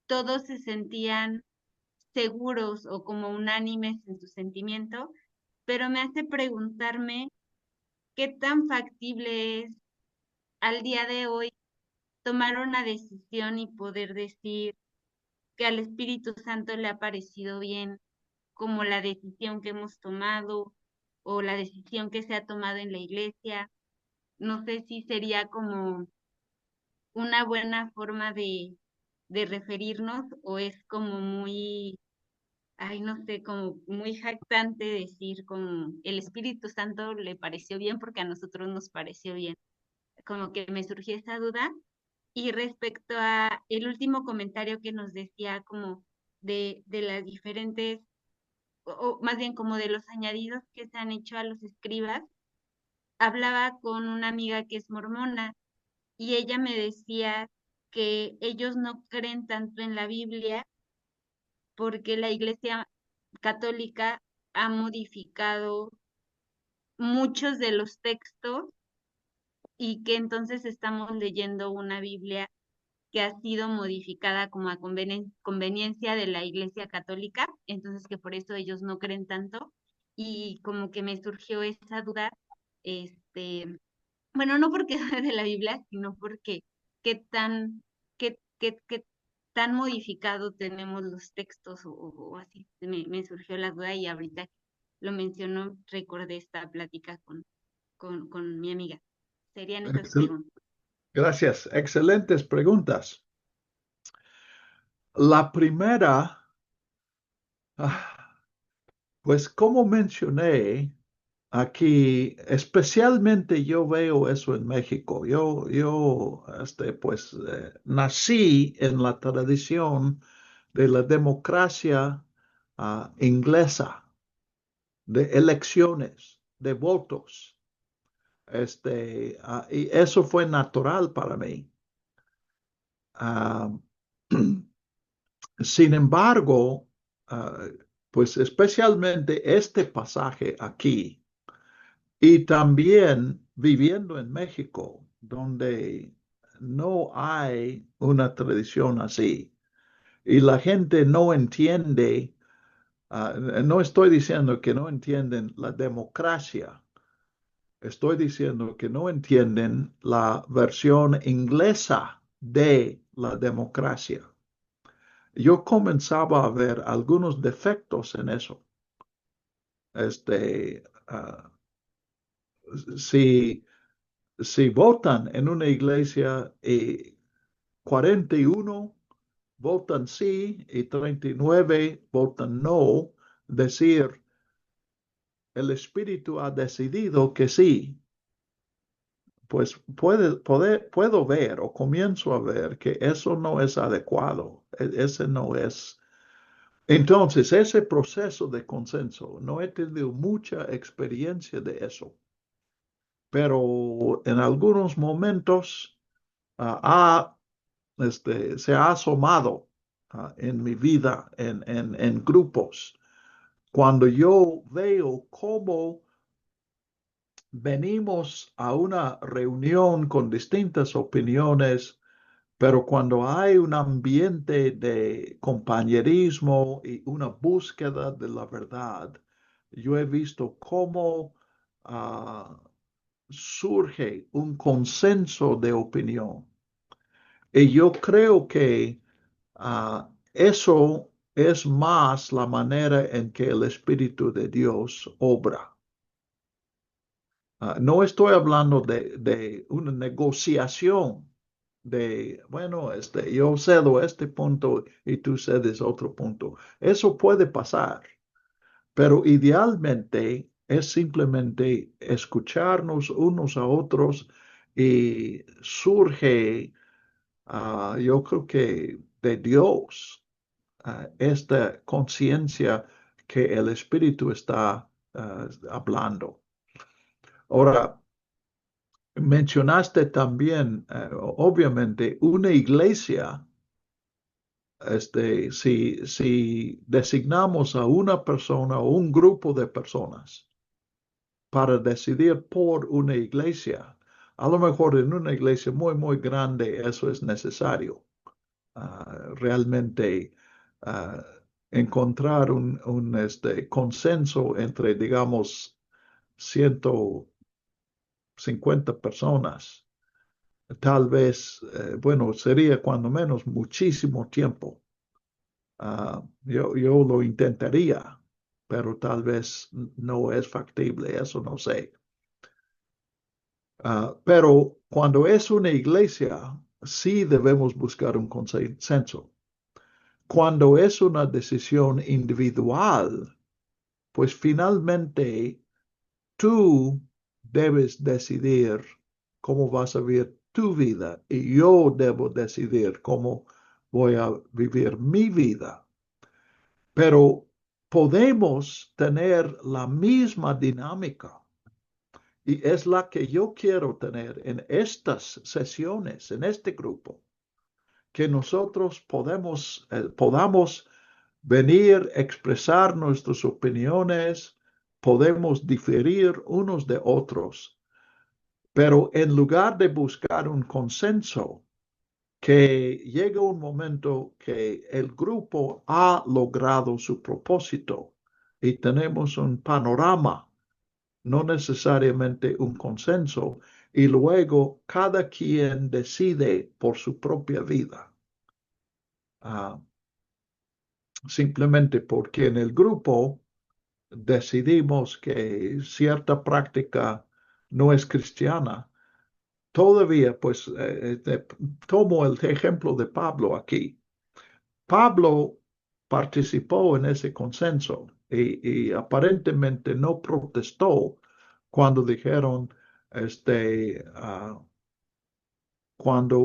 todos se sentían seguros o como unánimes en su sentimiento, pero me hace preguntarme qué tan factible es al día de hoy tomar una decisión y poder decir que al Espíritu Santo le ha parecido bien como la decisión que hemos tomado o la decisión que se ha tomado en la iglesia. No sé si sería como una buena forma de referirnos o es como muy, ay, no sé, como muy jactante decir como el Espíritu Santo le pareció bien porque a nosotros nos pareció bien. Como que me surgió esa duda. Y respecto a el último comentario que nos decía como de las diferentes, o más bien como de los añadidos que se han hecho a los escribas, hablaba con una amiga que es mormona y ella me decía que ellos no creen tanto en la Biblia porque la Iglesia Católica ha modificado muchos de los textos y que entonces estamos leyendo una Biblia que ha sido modificada como a conveniencia de la Iglesia Católica, entonces que por eso ellos no creen tanto y como que me surgió esa duda, este, bueno, no porque de la Biblia, sino porque qué tan, qué tan modificado tenemos los textos o así, me surgió la duda y ahorita que lo mencionó, recordé esta plática con mi amiga. Serían esas Excel- preguntas. Gracias. Excelentes preguntas. La primera, ah, pues como mencioné, aquí, especialmente yo veo eso en México. Pues, nací en la tradición de la democracia, inglesa, de elecciones, de votos. Y eso fue natural para mí. Ah, Sin embargo, ah, pues especialmente este pasaje aquí y también viviendo en México, donde no hay una tradición así y la gente no entiende, no estoy diciendo que no entienden la democracia, estoy diciendo que no entienden la versión inglesa de la democracia. Yo comenzaba a ver algunos defectos en eso. Este, ah, si, si votan en una iglesia y 41 votan sí y 39 votan no, decir, el espíritu ha decidido que sí, pues puedo ver o comienzo a ver que eso no es adecuado. Ese no es. Entonces, ese proceso de consenso, no he tenido mucha experiencia de eso, pero en algunos momentos se ha asomado en mi vida, en grupos, cuando yo veo cómo venimos a una reunión con distintas opiniones, pero cuando hay un ambiente de compañerismo y una búsqueda de la verdad, yo he visto cómo ah, surge un consenso de opinión. Y yo creo que eso es más la manera en que el Espíritu de Dios obra. No estoy hablando de una negociación bueno, yo cedo este punto y tú cedes otro punto. Eso puede pasar, pero idealmente es simplemente escucharnos unos a otros y surge, yo creo que de Dios, esta conciencia que el Espíritu está hablando. Ahora, mencionaste también, obviamente, una iglesia. Si designamos a una persona o un grupo de personas para decidir por una iglesia, a lo mejor en una iglesia muy, muy grande eso es necesario. Realmente encontrar un consenso entre, digamos, 150 personas. Tal vez, bueno, sería cuando menos muchísimo tiempo. Yo lo intentaría, pero tal vez no es factible, eso no sé. Pero cuando es una iglesia, sí debemos buscar un consenso. Cuando es una decisión individual, pues finalmente tú debes decidir cómo vas a vivir tu vida y yo debo decidir cómo voy a vivir mi vida. Pero podemos tener la misma dinámica y es la que yo quiero tener en estas sesiones, en este grupo, que nosotros podamos venir, expresar nuestras opiniones, podemos diferir unos de otros, pero en lugar de buscar un consenso, que llega un momento que el grupo ha logrado su propósito y tenemos un panorama, no necesariamente un consenso, y luego cada quien decide por su propia vida. Simplemente porque en el grupo decidimos que cierta práctica no es cristiana. Todavía, pues, tomo el ejemplo de Pablo aquí. Pablo participó en ese consenso y aparentemente no protestó cuando dijeron, cuando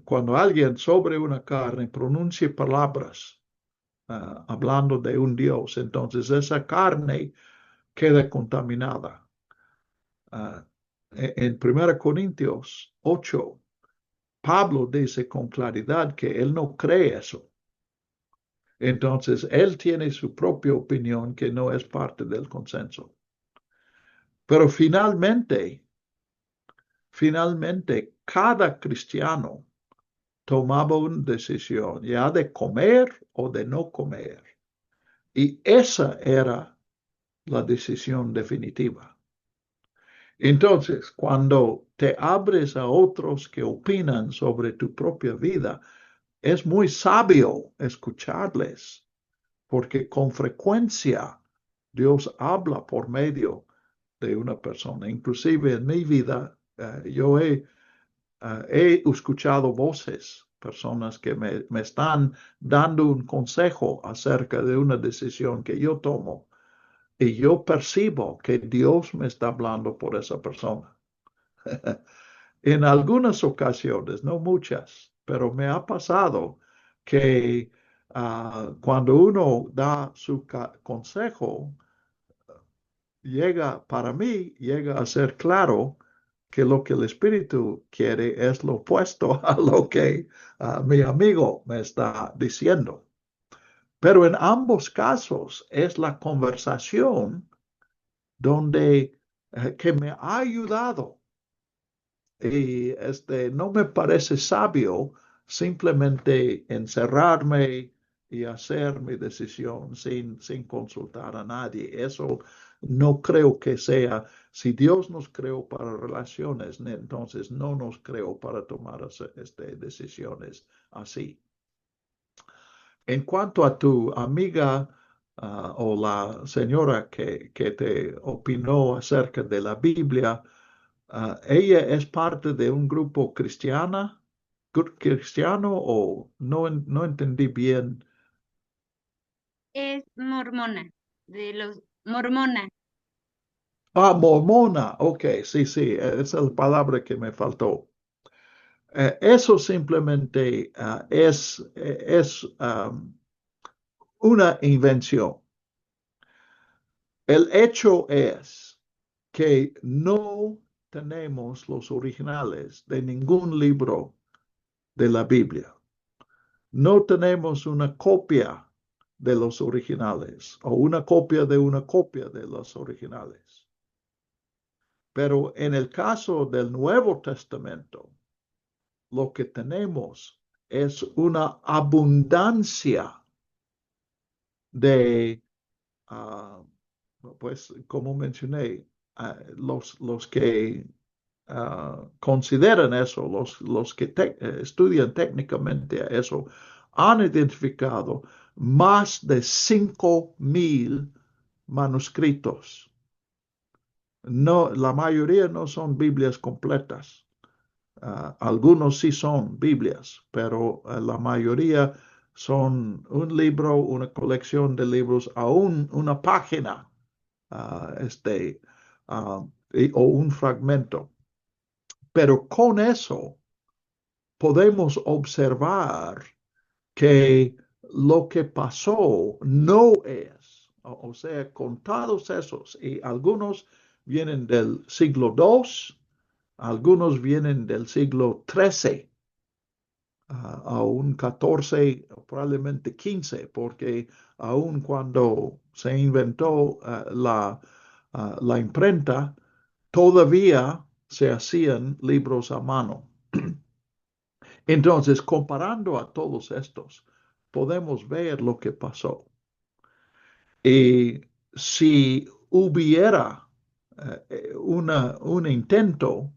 cuando alguien sobre una carne pronuncie palabras hablando de un Dios, entonces esa carne queda contaminada. En 1 Corintios 8, Pablo dice con claridad que él no cree eso. Entonces, él tiene su propia opinión que no es parte del consenso. Pero finalmente, cada cristiano tomaba una decisión ya de comer o de no comer. Y esa era la decisión definitiva. Entonces, cuando te abres a otros que opinan sobre tu propia vida, es muy sabio escucharles, porque con frecuencia Dios habla por medio de una persona. Inclusive en mi vida, yo he escuchado voces, personas que me están dando un consejo acerca de una decisión que yo tomo. Y yo percibo que Dios me está hablando por esa persona. En algunas ocasiones, no muchas, pero me ha pasado que cuando uno da su consejo, para mí, llega a ser claro que lo que el Espíritu quiere es lo opuesto a lo que mi amigo me está diciendo. Pero en ambos casos es la conversación donde que me ha ayudado y no me parece sabio simplemente encerrarme y hacer mi decisión sin consultar a nadie. Eso no creo que sea, si Dios nos creó para relaciones, entonces no nos creó para tomar decisiones así. En cuanto a tu amiga o la señora que te opinó acerca de la Biblia, ¿ella es parte de un grupo cristiano o no, no entendí bien? Es mormona, de los mormona. Ah, mormona, ok, sí, sí, esa es la palabra que me faltó. Eso simplemente es una invención. El hecho es que no tenemos los originales de ningún libro de la Biblia. No tenemos una copia de los originales o una copia de los originales. Pero en el caso del Nuevo Testamento, lo que tenemos es una abundancia de, uh, pues como mencioné, los que consideran eso, los que estudian técnicamente eso, han identificado más de 5,000 manuscritos. No, la mayoría no son Biblias completas. Algunos sí son Biblias, pero la mayoría son un libro, una colección de libros, aún una página, uh, este, uh, o un fragmento. Pero con eso podemos observar que lo que pasó no es, o sea, contados esos, y algunos vienen del siglo II, algunos vienen del siglo XIII, aún XIV, probablemente XV, porque aún cuando se inventó la imprenta, todavía se hacían libros a mano. Entonces, comparando a todos estos, podemos ver lo que pasó. Y si hubiera un intento,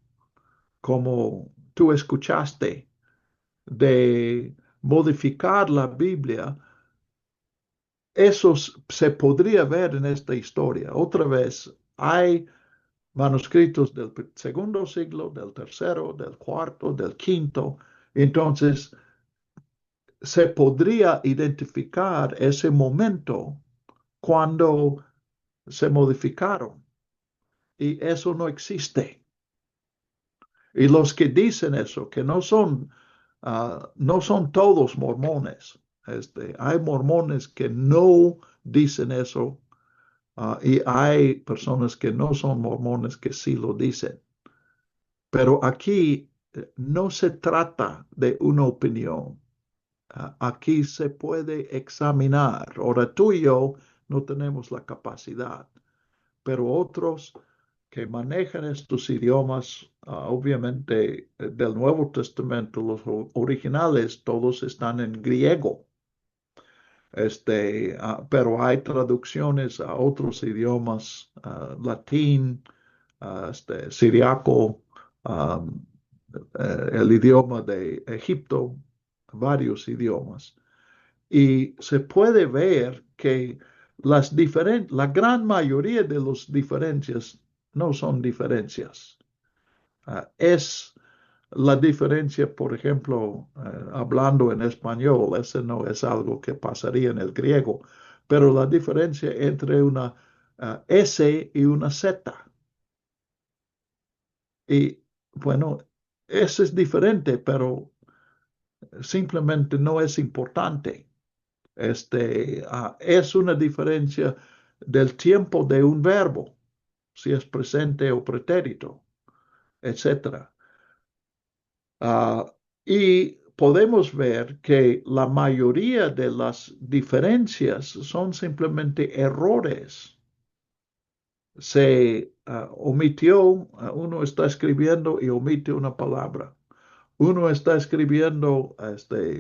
como tú escuchaste, de modificar la Biblia, eso se podría ver en esta historia. Otra vez, hay manuscritos del segundo siglo, del tercero, del cuarto, del quinto. Entonces, se podría identificar ese momento cuando se modificaron. Y eso no existe. Y los que dicen eso, que no son todos mormones. Hay mormones que no dicen eso, y hay personas que no son mormones que sí lo dicen. Pero aquí no se trata de una opinión. Aquí se puede examinar. Ahora tú y yo no tenemos la capacidad, pero otros que manejan estos idiomas, obviamente del Nuevo Testamento, los originales, todos están en griego. Pero hay traducciones a otros idiomas, latín, siriaco, um, el idioma de Egipto, varios idiomas. Y se puede ver que la gran mayoría de las diferencias no son diferencias. Es la diferencia, por ejemplo, hablando en español, ese no es algo que pasaría en el griego, pero la diferencia entre una S y una Z. Y bueno, eso es diferente, pero simplemente no es importante. Es una diferencia del tiempo de un verbo, si es presente o pretérito, etcétera. Y podemos ver que la mayoría de las diferencias son simplemente errores. Se omitió, uno está escribiendo y omite una palabra. Uno está escribiendo,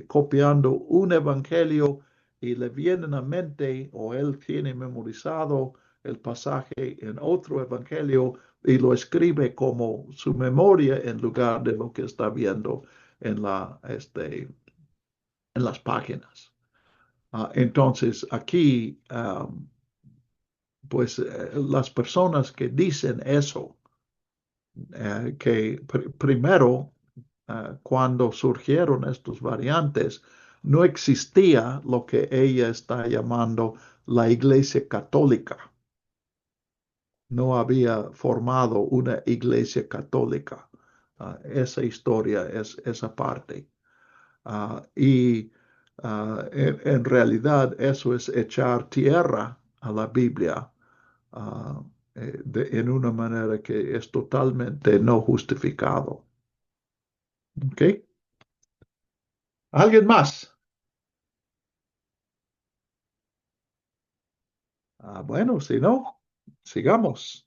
copiando un evangelio y le viene a mente o él tiene memorizado el pasaje en otro evangelio y lo escribe como su memoria en lugar de lo que está viendo en en las páginas. Entonces, aquí, pues las personas que dicen eso, que primero, cuando surgieron estos variantes, no existía lo que ella está llamando la Iglesia Católica. No había formado una Iglesia Católica. Esa historia es esa parte. Y en realidad eso es echar tierra a la Biblia en una manera que es totalmente no justificado. ¿Ok? ¿Alguien más? Bueno, si no, sigamos.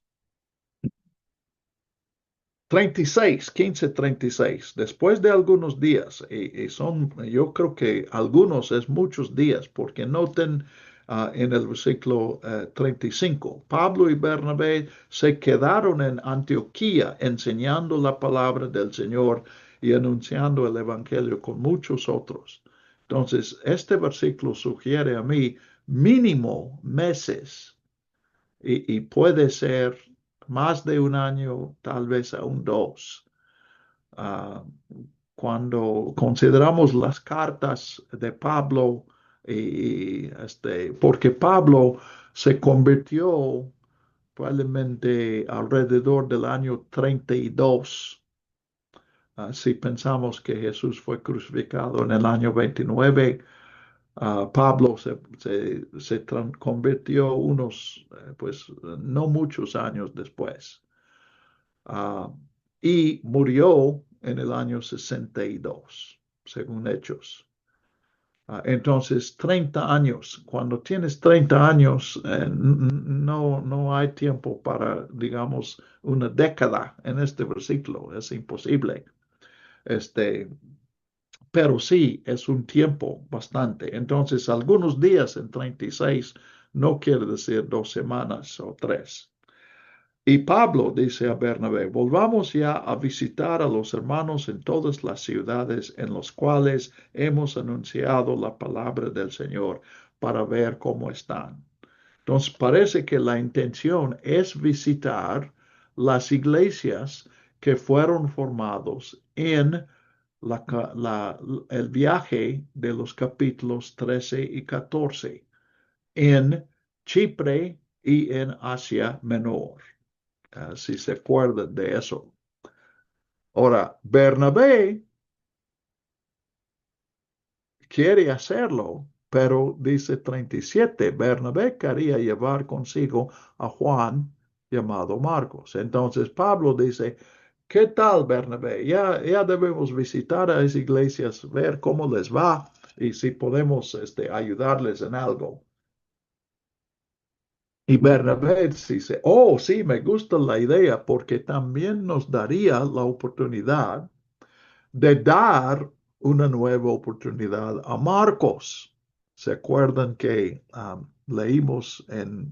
36, 15:36. Después de algunos días, y son, yo creo que algunos es muchos días, porque noten en el versículo 35, Pablo y Bernabé se quedaron en Antioquía enseñando la palabra del Señor y anunciando el Evangelio con muchos otros. Entonces, este versículo sugiere a mí mínimo meses y puede ser más de un año, tal vez aún dos. Ah, Cuando consideramos las cartas de Pablo, porque Pablo se convirtió probablemente alrededor del año 32. Si pensamos que Jesús fue crucificado en el año 29, Pablo se convirtió unos, pues, no muchos años después. Ah, y murió en el año 62, según Hechos. Entonces, 30 años. Cuando tienes 30 años, no hay tiempo para, digamos, una década en este versículo. Es imposible. Este, pero sí es un tiempo bastante. Entonces, algunos días en 36 no quiere decir 2 semanas o 3. Y Pablo dice a Bernabé, volvamos ya a visitar a los hermanos en todas las ciudades en las cuales hemos anunciado la palabra del Señor para ver cómo están. Entonces parece que la intención es visitar las iglesias que fueron formados en el viaje de los capítulos 13 y 14 en Chipre y en Asia Menor, si se acuerdan de eso. Ahora, Bernabé quiere hacerlo, pero dice 37, Bernabé quería llevar consigo a Juan llamado Marcos. Entonces Pablo dice, ¿qué tal, Bernabé? Ya debemos visitar a esas iglesias, ver cómo les va y si podemos ayudarles en algo. Y Bernabé dice, oh, sí, me gusta la idea porque también nos daría la oportunidad de dar una nueva oportunidad a Marcos. ¿Se acuerdan que leímos uh,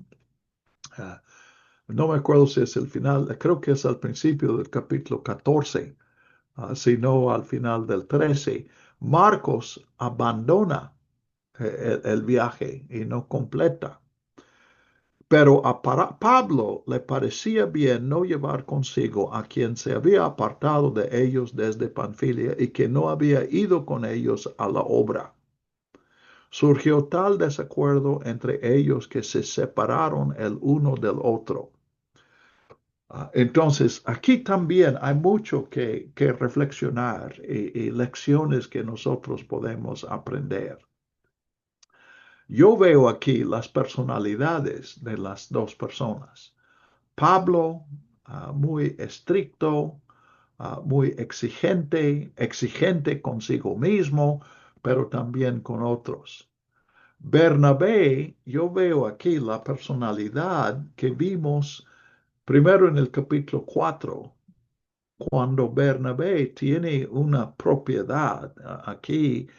no me acuerdo si es el final, creo que es al principio del capítulo 14, si no al final del 13, Marcos abandona el viaje y no completa. Pero a Pablo le parecía bien no llevar consigo a quien se había apartado de ellos desde Panfilia y que no había ido con ellos a la obra. Surgió tal desacuerdo entre ellos que se separaron el uno del otro. Entonces, aquí también hay mucho que reflexionar y lecciones que nosotros podemos aprender. Yo veo aquí las personalidades de las dos personas. Pablo, muy estricto, muy exigente consigo mismo, pero también con otros. Bernabé, yo veo aquí la personalidad que vimos primero en el capítulo 4, cuando Bernabé tiene una propiedad. Aquí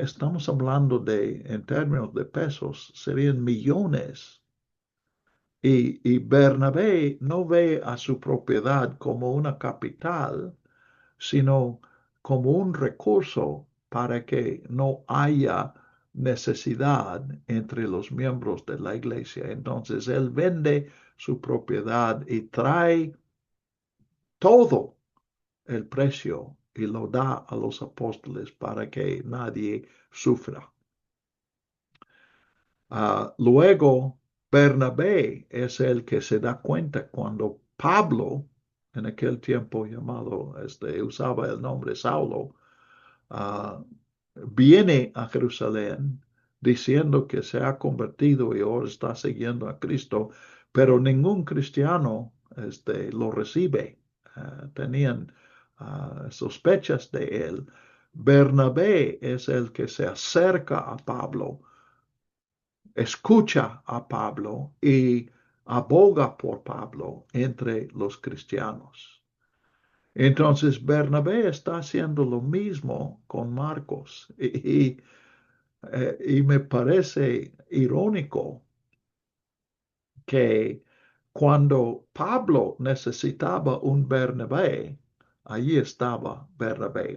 estamos hablando en términos de pesos, serían millones. Y Bernabé no ve a su propiedad como una capital, sino como un recurso para que no haya necesidad entre los miembros de la iglesia. Entonces él vende su propiedad y trae todo el precio y lo da a los apóstoles para que nadie sufra. Luego, Bernabé es el que se da cuenta cuando Pablo, en aquel tiempo llamado, usaba el nombre Saulo, uh, viene a Jerusalén diciendo que se ha convertido y ahora está siguiendo a Cristo, pero ningún cristiano lo recibe. Tenían sospechas de él. Bernabé es el que se acerca a Pablo, escucha a Pablo y aboga por Pablo entre los cristianos. Entonces Bernabé está haciendo lo mismo con Marcos y me parece irónico que cuando Pablo necesitaba un Bernabé, allí estaba Bernabé.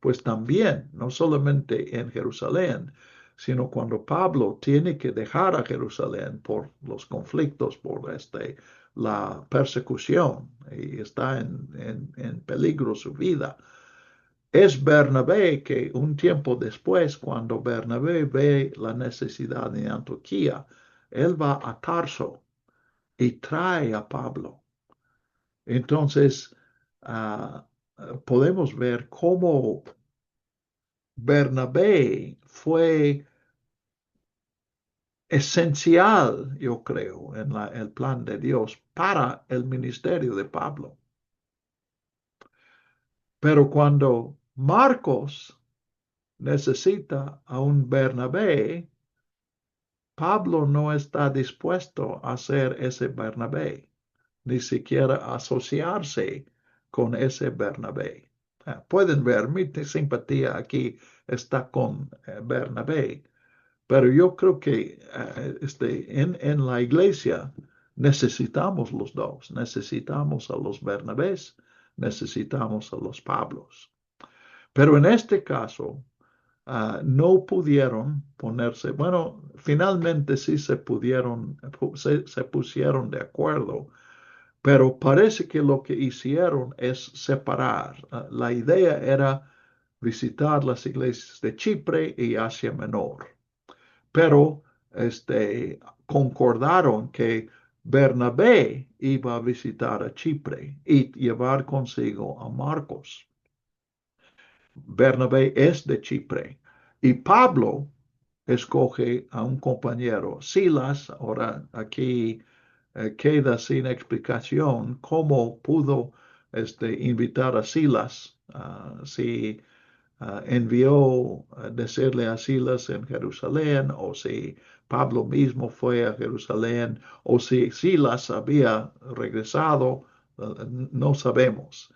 Pues también, no solamente en Jerusalén, sino cuando Pablo tiene que dejar a Jerusalén por los conflictos, por la persecución, y está en peligro su vida. Es Bernabé que un tiempo después, cuando Bernabé ve la necesidad en Antioquía, él va a Tarso y trae a Pablo. Entonces, podemos ver cómo Bernabé fue esencial, yo creo, en el plan de Dios para el ministerio de Pablo. Pero cuando Marcos necesita a un Bernabé, Pablo no está dispuesto a ser ese Bernabé, ni siquiera asociarse con ese Bernabé. Pueden ver, mi simpatía aquí está con Bernabé, pero yo creo que en la iglesia necesitamos los dos, necesitamos a los Bernabés, necesitamos a los Pablos. Pero en este caso, no pudieron ponerse, bueno, finalmente sí se pusieron de acuerdo, pero parece que lo que hicieron es separar. La idea era visitar las iglesias de Chipre y Asia Menor, pero concordaron que Bernabé iba a visitar a Chipre y llevar consigo a Marcos. Bernabé es de Chipre y Pablo escoge a un compañero, Silas. Ahora aquí queda sin explicación cómo pudo invitar a Silas, si envió a decirle a Silas en Jerusalén, o si Pablo mismo fue a Jerusalén, o si Silas había regresado, no sabemos.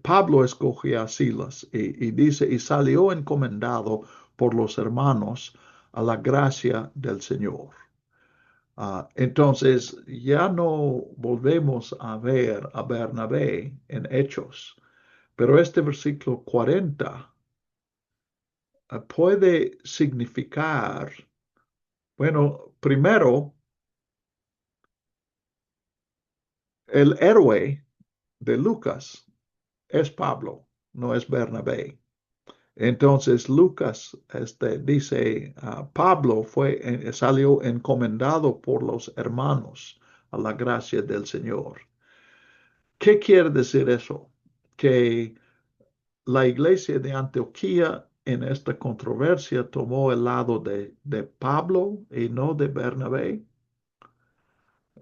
Pablo escogió a Silas y dice, y salió encomendado por los hermanos a la gracia del Señor. Entonces ya no volvemos a ver a Bernabé en Hechos, pero este versículo 40 puede significar, bueno, primero, el héroe de Lucas es Pablo, no es Bernabé. Entonces Lucas dice, Pablo salió encomendado por los hermanos a la gracia del Señor. ¿Qué quiere decir eso? Que la iglesia de Antioquía en esta controversia tomó el lado de Pablo y no de Bernabé.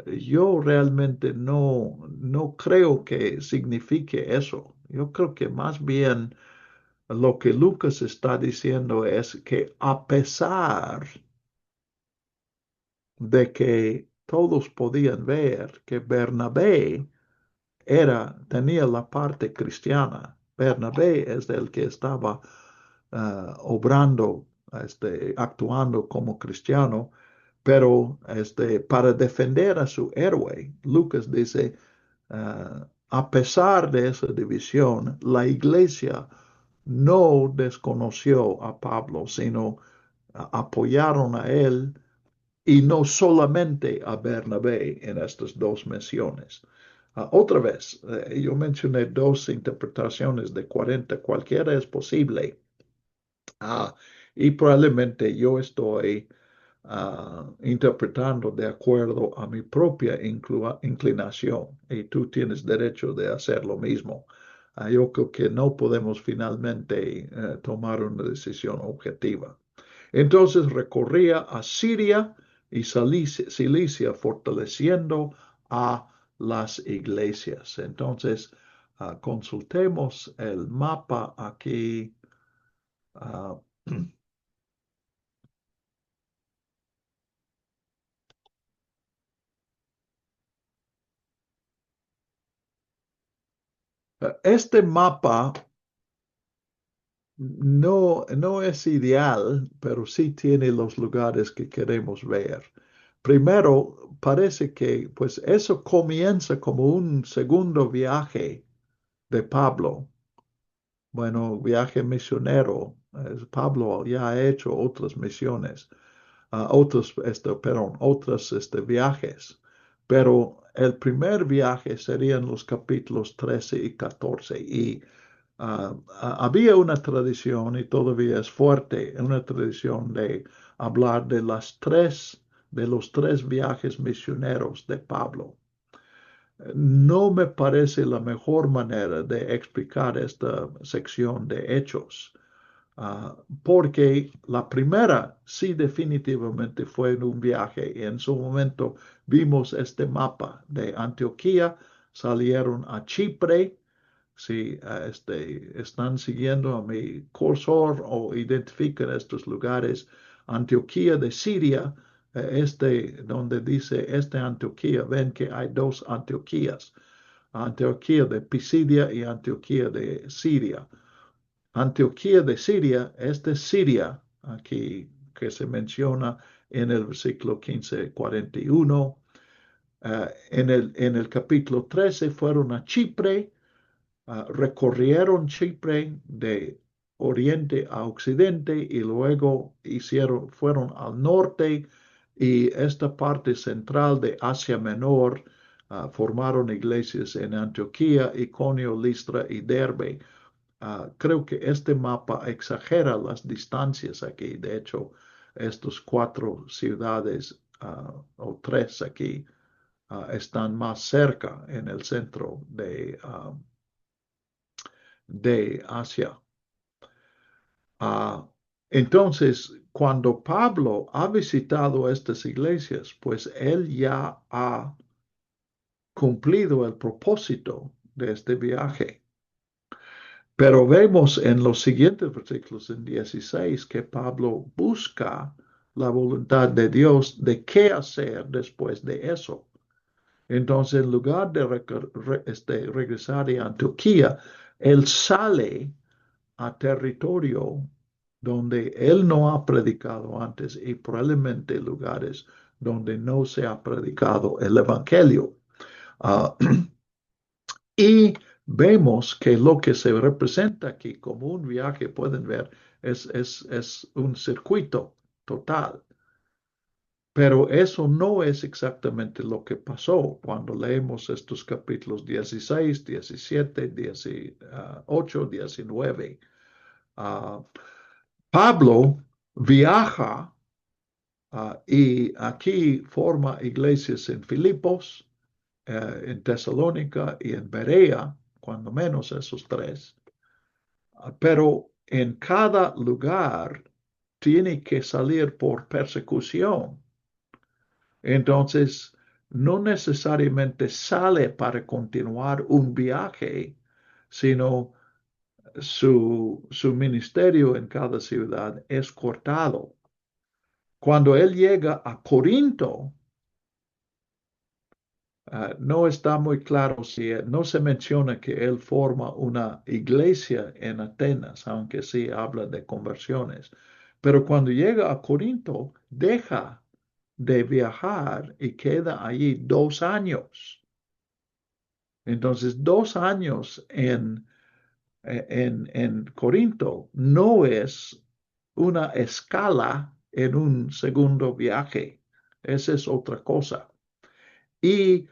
Yo realmente no creo que signifique eso. Yo creo que más bien lo que Lucas está diciendo es que a pesar de que todos podían ver que Bernabé tenía la parte cristiana, Bernabé es el que estaba obrando, actuando como cristiano, pero para defender a su héroe, Lucas dice, a pesar de esa división, la iglesia no desconoció a Pablo, sino apoyaron a él y no solamente a Bernabé en estas dos misiones. Otra vez, yo mencioné dos interpretaciones de 40, cualquiera es posible. Y probablemente yo estoy interpretando de acuerdo a mi propia inclinación y tú tienes derecho de hacer lo mismo. Yo creo que no podemos finalmente tomar una decisión objetiva. Entonces recorría a Siria y Cilicia, fortaleciendo a las iglesias. Entonces, consultemos el mapa aquí. Uh, Este mapa no es ideal, pero sí tiene los lugares que queremos ver. Primero, parece que pues eso comienza como un segundo viaje de Pablo. Bueno, viaje misionero. Pablo ya ha hecho otras misiones, otros viajes. Pero el primer viaje serían los capítulos 13 y 14. Y había una tradición, y todavía es fuerte, una tradición de hablar de los tres viajes misioneros de Pablo. No me parece la mejor manera de explicar esta sección de hechos, porque la primera sí definitivamente fue en un viaje y en su momento vimos este mapa de Antioquía, salieron a Chipre. Si están siguiendo a mi cursor o identifican estos lugares, Antioquía de Siria, donde dice Antioquía, ven que hay dos Antioquías, Antioquía de Pisidia y Antioquía de Siria. Antioquía de Siria es de Siria, aquí que se menciona en el versículo 15:41. En el capítulo 13 fueron a Chipre. Recorrieron Chipre de oriente a occidente y luego fueron al norte y esta parte central de Asia Menor. Formaron iglesias en Antioquía, Iconio, Listra y Derbe. Creo que este mapa exagera las distancias aquí. De hecho, estos cuatro ciudades o tres aquí están más cerca en el centro de Asia. Entonces, cuando Pablo ha visitado estas iglesias, pues él ya ha cumplido el propósito de este viaje. Pero vemos en los siguientes versículos, en 16, que Pablo busca la voluntad de Dios de qué hacer después de eso. Entonces, en lugar de regresar a Antioquía, él sale a territorio donde él no ha predicado antes y probablemente lugares donde no se ha predicado el Evangelio. Uh, y vemos que lo que se representa aquí como un viaje, pueden ver, es un circuito total. Pero eso no es exactamente lo que pasó cuando leemos estos capítulos 16, 17, 18, 19. Pablo viaja y aquí forma iglesias en Filipos, en Tesalónica y en Berea, cuando menos esos tres. Pero en cada lugar tiene que salir por persecución. Entonces, no necesariamente sale para continuar un viaje, sino su ministerio en cada ciudad es cortado. Cuando él llega a Corinto, no está muy claro si no se menciona que él forma una iglesia en Atenas, aunque sí habla de conversiones. Pero cuando llega a Corinto, deja de viajar y queda allí 2 años. Entonces, 2 años en en Corinto no es una escala en un segundo viaje. Esa es otra cosa. Y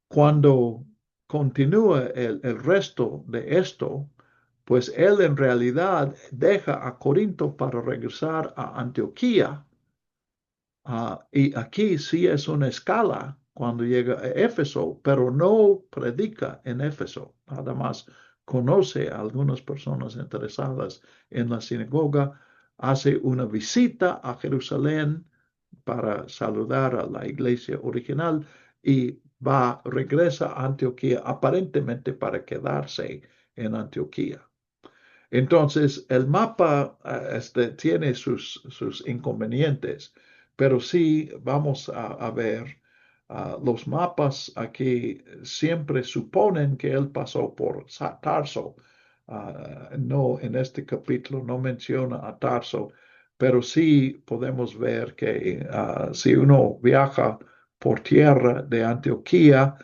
cuando continúa el resto de esto, pues él en realidad deja a Corinto para regresar a Antioquía. Y aquí sí es una escala cuando llega a Éfeso, pero no predica en Éfeso. Nada más conoce a algunas personas interesadas en la sinagoga, hace una visita a Jerusalén para saludar a la iglesia original y regresa a Antioquía aparentemente para quedarse en Antioquía. Entonces, el mapa tiene sus inconvenientes, pero sí vamos a ver, los mapas aquí siempre suponen que él pasó por Tarso. No, en este capítulo no menciona a Tarso, pero sí podemos ver que si uno viaja por tierra de Antioquía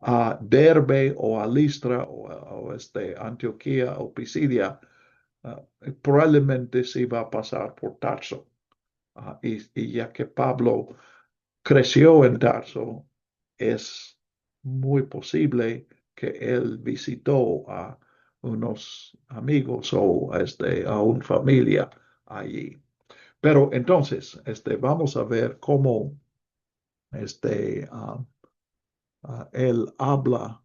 a Derbe o a Listra o Antioquía o Pisidia, probablemente sí va a pasar por Tarso. Y ya que Pablo creció en Tarso, es muy posible que él visitó a unos amigos o a una familia allí. Pero entonces, vamos a ver cómo él habla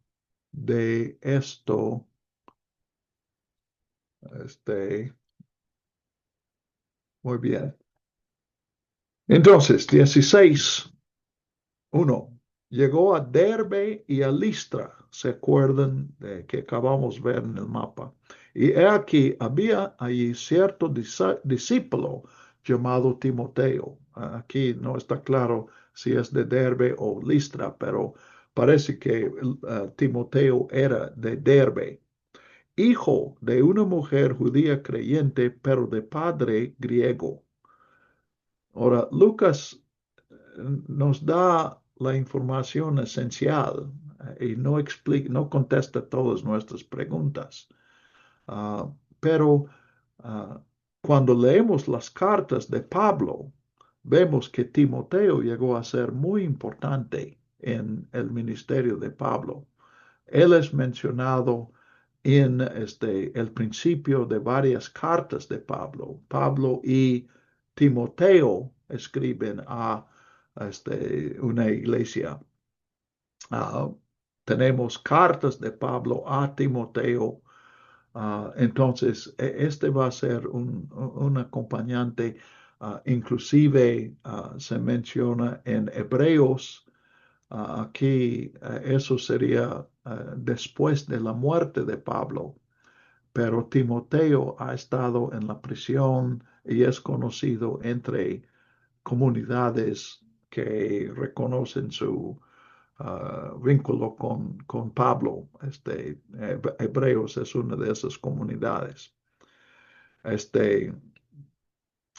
de esto. Muy bien. Entonces, 16:1. Llegó a Derbe y a Listra. ¿Se acuerdan de que acabamos de ver en el mapa? Y he aquí, había allí cierto discípulo llamado Timoteo. Aquí no está claro si es de Derbe o Listra, pero parece que Timoteo era de Derbe, hijo de una mujer judía creyente, pero de padre griego. Ahora, Lucas nos da la información esencial y no explica, no contesta todas nuestras preguntas. Pero cuando leemos las cartas de Pablo, vemos que Timoteo llegó a ser muy importante en el ministerio de Pablo. Él es mencionado en el principio de varias cartas de Pablo. Pablo y Timoteo escriben a una iglesia. Tenemos cartas de Pablo a Timoteo. Entonces, este va a ser un acompañante. Inclusive se menciona en Hebreos. Aquí eso sería después de la muerte de Pablo, pero Timoteo ha estado en la prisión y es conocido entre comunidades que reconocen su vínculo con Pablo. Hebreos es una de esas comunidades.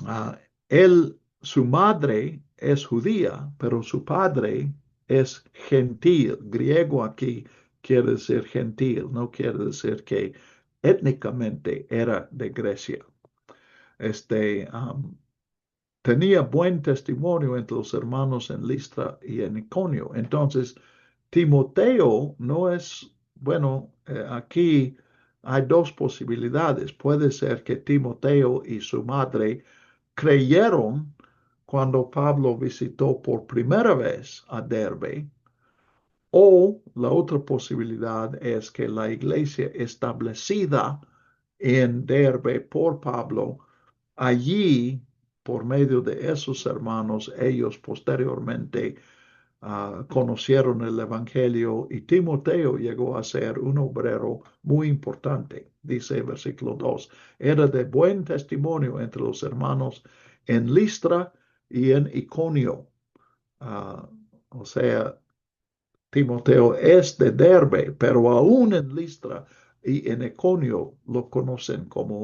Uh, su madre es judía, pero su padre es gentil. Griego aquí quiere decir gentil, no quiere decir que étnicamente era de Grecia. Tenía buen testimonio entre los hermanos en Listra y en Iconio. Entonces, Timoteo no es, bueno, aquí hay dos posibilidades. Puede ser que Timoteo y su madre creyeron cuando Pablo visitó por primera vez a Derbe, o la otra posibilidad es que la iglesia establecida en Derbe por Pablo, allí, por medio de esos hermanos, ellos posteriormente conocieron el Evangelio y Timoteo llegó a ser un obrero muy importante. Dice el versículo 2, era de buen testimonio entre los hermanos en Listra y en Iconio. O sea, Timoteo es de Derbe, pero aún en Listra y en Iconio lo conocen como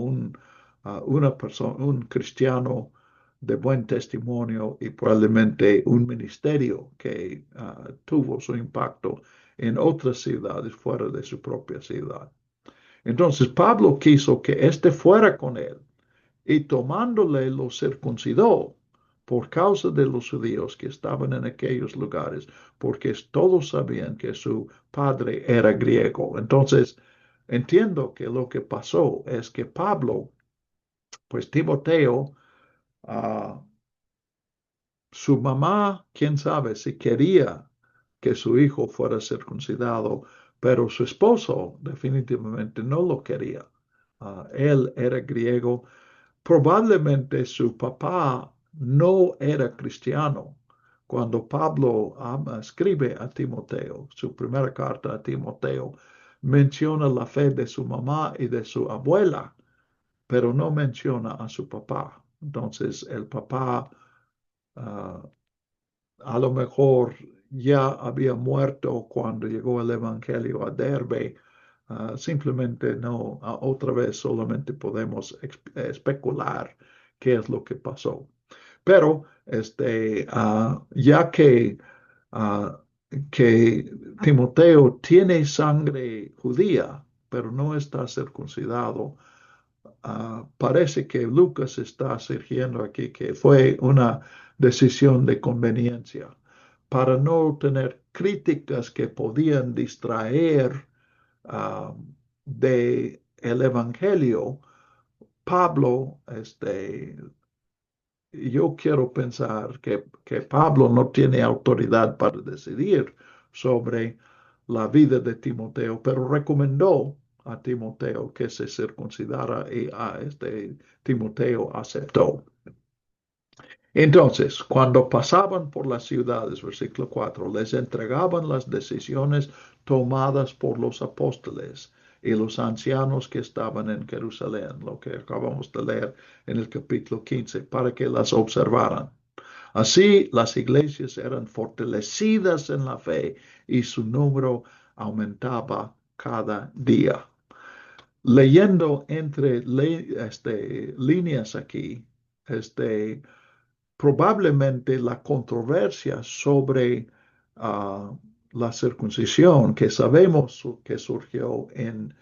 una persona, un cristiano de buen testimonio y probablemente un ministerio que tuvo su impacto en otras ciudades fuera de su propia ciudad. Entonces Pablo quiso que éste fuera con él y tomándole lo circuncidó por causa de los judíos que estaban en aquellos lugares, porque todos sabían que su padre era griego. Entonces, entiendo que lo que pasó es que Pablo, pues Timoteo, ah, su mamá, quién sabe si quería que su hijo fuera circuncidado, pero su esposo definitivamente no lo quería. Él era griego. Probablemente su papá no era cristiano. Cuando Pablo escribe a Timoteo, su primera carta a Timoteo, menciona la fe de su mamá y de su abuela, pero no menciona a su papá. Entonces, el papá ah, a lo mejor ya había muerto cuando llegó el Evangelio a Derbe. Simplemente no, otra vez solamente podemos especular qué es lo que pasó. Pero ya ah, que Timoteo tiene sangre judía, pero no está circuncidado, parece que Lucas está sugiriendo aquí que fue una decisión de conveniencia para no tener críticas que podían distraer uh, de el evangelio. Pablo, yo quiero pensar que Pablo no tiene autoridad para decidir sobre la vida de Timoteo, pero recomendó a Timoteo que se circuncidara y a Timoteo aceptó. Entonces, cuando pasaban por las ciudades, versículo 4, les entregaban las decisiones tomadas por los apóstoles y los ancianos que estaban en Jerusalén, lo que acabamos de leer en el capítulo 15, para que las observaran. Así las iglesias eran fortalecidas en la fe y su número aumentaba cada día. Leyendo entre líneas aquí, probablemente la controversia sobre la circuncisión que sabemos que surgió en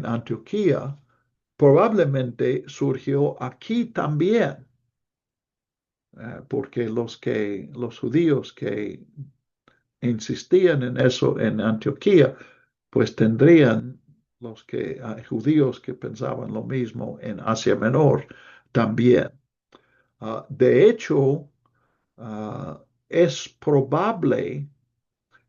Antioquía, probablemente surgió aquí también, porque los judíos que insistían en eso en Antioquía, pues tendrían judíos que pensaban lo mismo en Asia Menor también. De hecho, es probable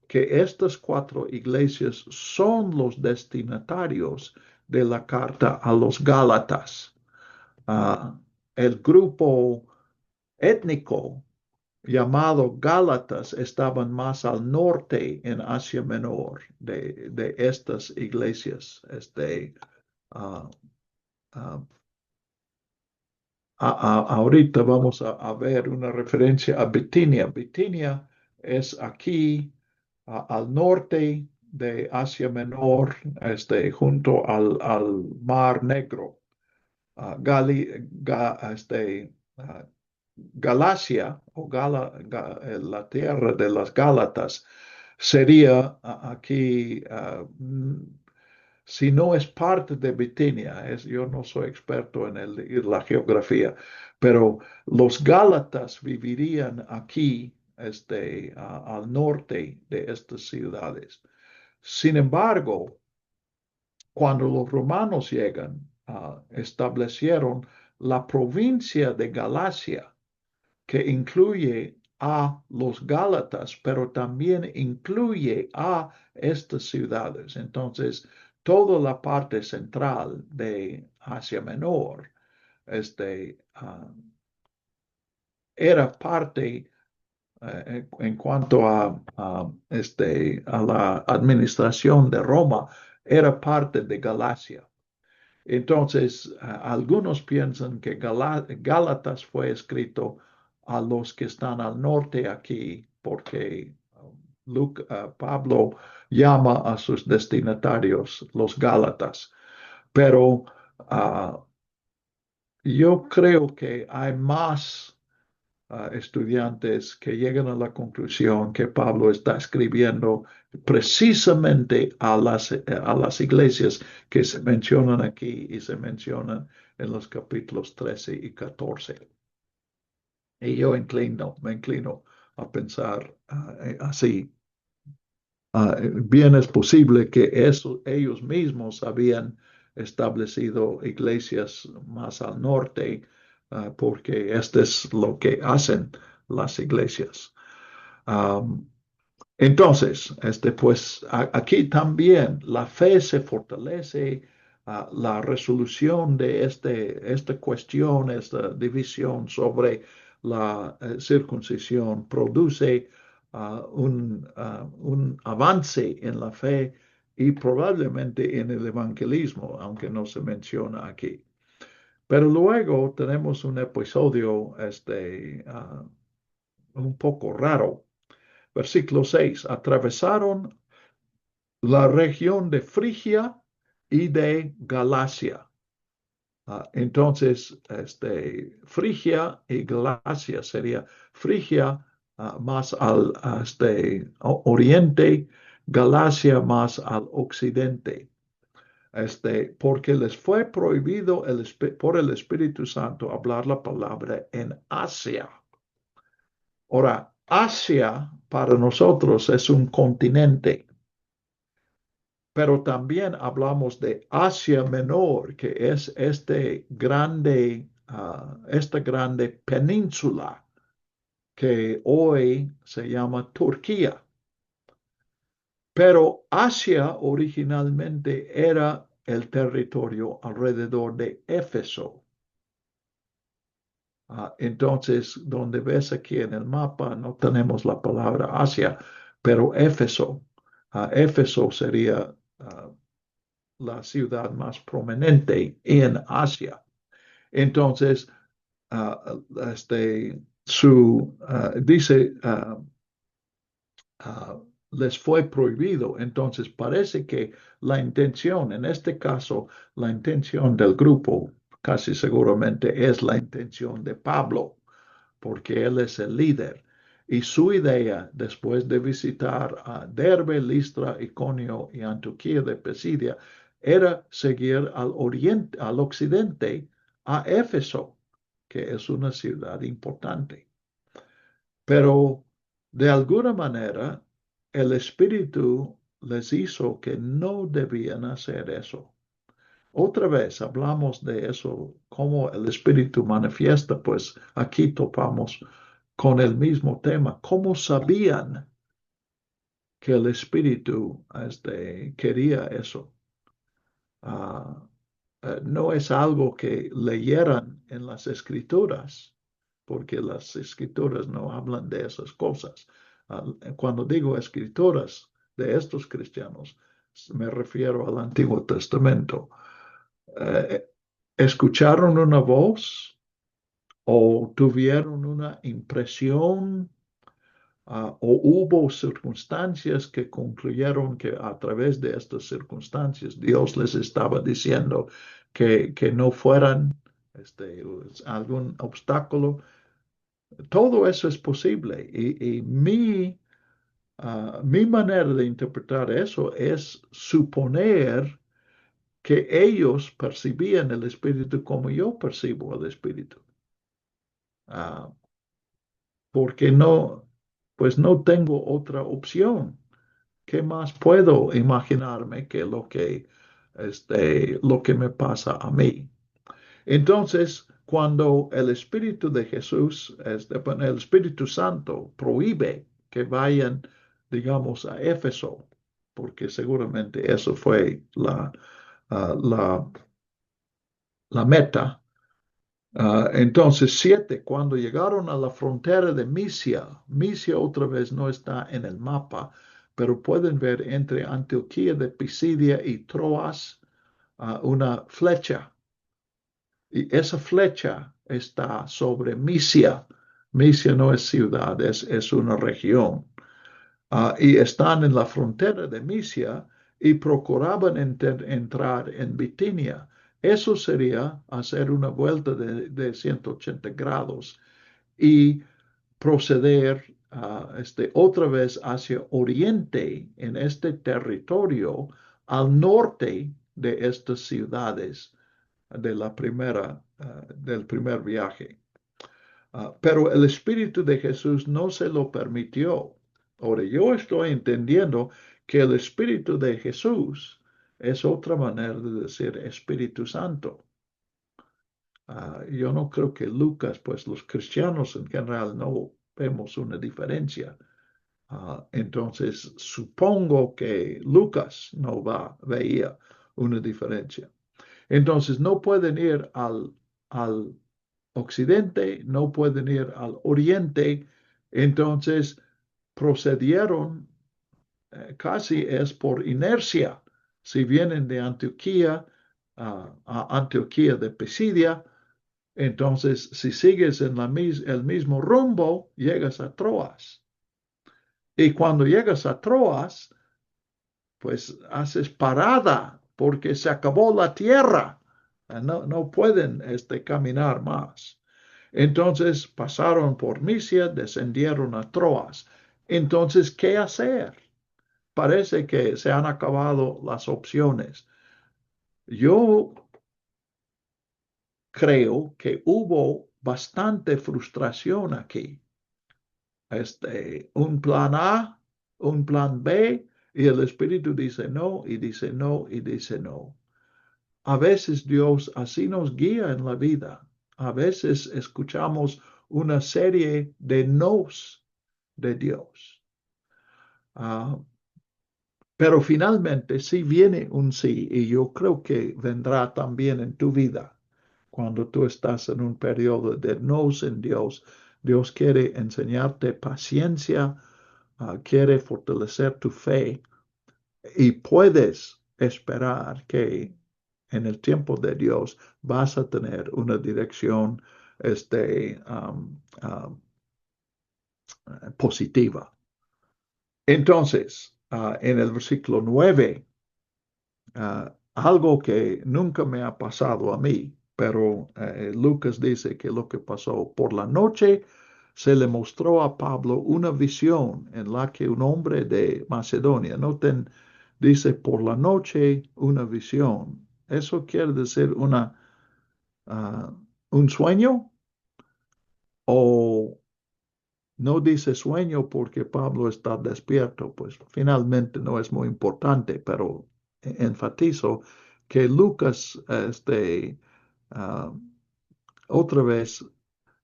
que estas cuatro iglesias son los destinatarios de la carta a los Gálatas. El grupo étnico llamado Gálatas estaban más al norte en Asia Menor de estas iglesias. Uh, uh, Ahorita vamos a ver una referencia a Bitinia. Bitinia es aquí al norte de Asia Menor, junto al Mar Negro. Galacia o la tierra de las Gálatas sería aquí, si no es parte de Bitinia, yo no soy experto en la geografía, pero los Gálatas vivirían aquí, al norte de estas ciudades. Sin embargo, cuando los romanos llegan, establecieron la provincia de Galacia, que incluye a los Gálatas, pero también incluye a estas ciudades. Entonces, toda la parte central de Asia Menor, era parte en cuanto a la administración de Roma, era parte de Galacia. Entonces, algunos piensan que Gálatas fue escrito a los que están al norte aquí, porque Pablo llama a sus destinatarios los Gálatas. Pero yo creo que hay más estudiantes que llegan a la conclusión que Pablo está escribiendo precisamente a las iglesias que se mencionan aquí y se mencionan en los capítulos 13 y 14. Y yo me inclino a pensar así. Bien es posible que ellos mismos habían establecido iglesias más al norte, porque este es lo que hacen las iglesias. Um, entonces, pues aquí también la fe se fortalece, la resolución de esta cuestión, esta división sobre la circuncisión produce un avance en la fe y probablemente en el evangelismo, aunque no se menciona aquí. Pero luego tenemos un episodio un poco raro. Versículo 6. Atravesaron la región de Frigia y de Galacia. Entonces, Frigia y Galacia sería Frigia más al oriente, Galacia más al occidente. Porque les fue prohibido por el Espíritu Santo hablar la palabra en Asia. Ahora, Asia para nosotros es un continente, pero también hablamos de Asia Menor, que es esta grande península que hoy se llama Turquía. Pero Asia originalmente era el territorio alrededor de Éfeso. Entonces, donde ves aquí en el mapa, no tenemos la palabra Asia, pero Éfeso. Éfeso sería la ciudad más prominente en Asia. Entonces, dice, les fue prohibido. Entonces, parece que la intención, en este caso, la intención del grupo, casi seguramente es la intención de Pablo, porque él es el líder. Y su idea, después de visitar a Derbe, Listra, Iconio y Antioquía de Pisidia, era seguir al oriente, al occidente, a Éfeso, que es una ciudad importante. Pero de alguna manera, el Espíritu les hizo que no debían hacer eso. Otra vez hablamos de eso, cómo el Espíritu manifiesta, pues aquí topamos con el mismo tema. ¿Cómo sabían que el Espíritu quería eso? No es algo que leyeran en las Escrituras, porque las Escrituras no hablan de esas cosas. Cuando digo Escrituras de estos cristianos, me refiero al Antiguo Testamento. Eh, ¿Escucharon una voz o tuvieron una impresión o hubo circunstancias que concluyeron que a través de estas circunstancias Dios les estaba diciendo que no fueran algún obstáculo? Todo eso es posible y mi manera de interpretar eso es suponer que ellos percibían el Espíritu como yo percibo el Espíritu. Ah, porque pues no tengo otra opción. ¿Qué más puedo imaginarme que lo que me pasa a mí? Entonces, cuando el Espíritu de Jesús, el Espíritu Santo prohíbe que vayan, digamos, a Éfeso, porque seguramente eso fue ah, la, la meta. Entonces, 7, cuando llegaron a la frontera de Misia, Misia otra vez no está en el mapa, pero pueden ver entre Antioquía de Pisidia y Troas una flecha. Y esa flecha está sobre Misia. Misia no es ciudad, es una región. Y están en la frontera de Misia y procuraban entrar en Bitinia. Eso sería hacer una vuelta de 180 grados. Y proceder otra vez hacia oriente en este territorio al norte de estas ciudades de del primer viaje. Pero el Espíritu de Jesús no se lo permitió. Ahora, yo estoy entendiendo que el Espíritu de Jesús es otra manera de decir Espíritu Santo. Yo no creo que Lucas, pues los cristianos en general no vemos una diferencia. Entonces, supongo que Lucas no veía una diferencia. Entonces, no pueden ir al occidente, no pueden ir al oriente. Entonces, procedieron casi es por inercia. Si vienen de Antioquía a Antioquía de Pisidia, entonces si sigues en el mismo rumbo, llegas a Troas. Y cuando llegas a Troas, pues haces parada porque se acabó la tierra. No pueden caminar más. Entonces pasaron por Misia, descendieron a Troas. Entonces, ¿qué hacer? Parece que se han acabado las opciones. Yo creo que hubo bastante frustración aquí. Un plan A, un plan B, y el Espíritu dice no, y dice no, y dice no. A veces Dios así nos guía en la vida. A veces escuchamos una serie de nos de Dios. Pero finalmente sí viene un sí, y yo creo que vendrá también en tu vida. Cuando tú estás en un periodo de nos en Dios, Dios quiere enseñarte paciencia, quiere fortalecer tu fe y puedes esperar que en el tiempo de Dios vas a tener una dirección positiva. Entonces, en el versículo 9, algo que nunca me ha pasado a mí, pero Lucas dice que lo que pasó por la noche se le mostró a Pablo una visión en la que un hombre de Macedonia, noten, dice por la noche una visión. Eso quiere decir un sueño o no dice sueño porque Pablo está despierto, pues finalmente no es muy importante, pero enfatizo que Lucas, ah, otra vez,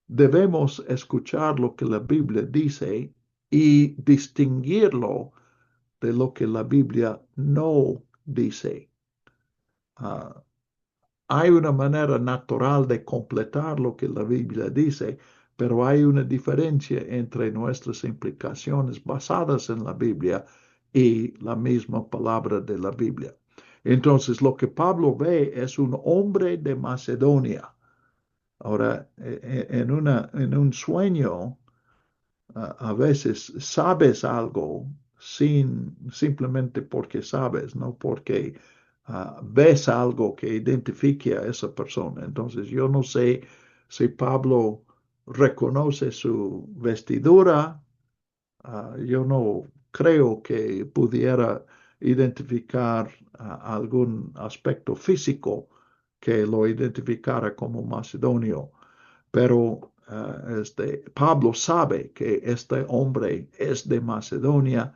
debemos escuchar lo que la Biblia dice y distinguirlo de lo que la Biblia no dice. Ah, Hay una manera natural de completar lo que la Biblia dice, pero hay una diferencia entre nuestras implicaciones basadas en la Biblia y la misma palabra de la Biblia. Entonces, lo que Pablo ve es un hombre de Macedonia. Ahora, en un sueño, a veces sabes algo simplemente porque sabes, no porque ves algo que identifique a esa persona. Entonces yo no sé si Pablo reconoce su vestidura. Yo no creo que pudiera identificar algún aspecto físico que lo identificara como macedonio, pero Pablo sabe que este hombre es de Macedonia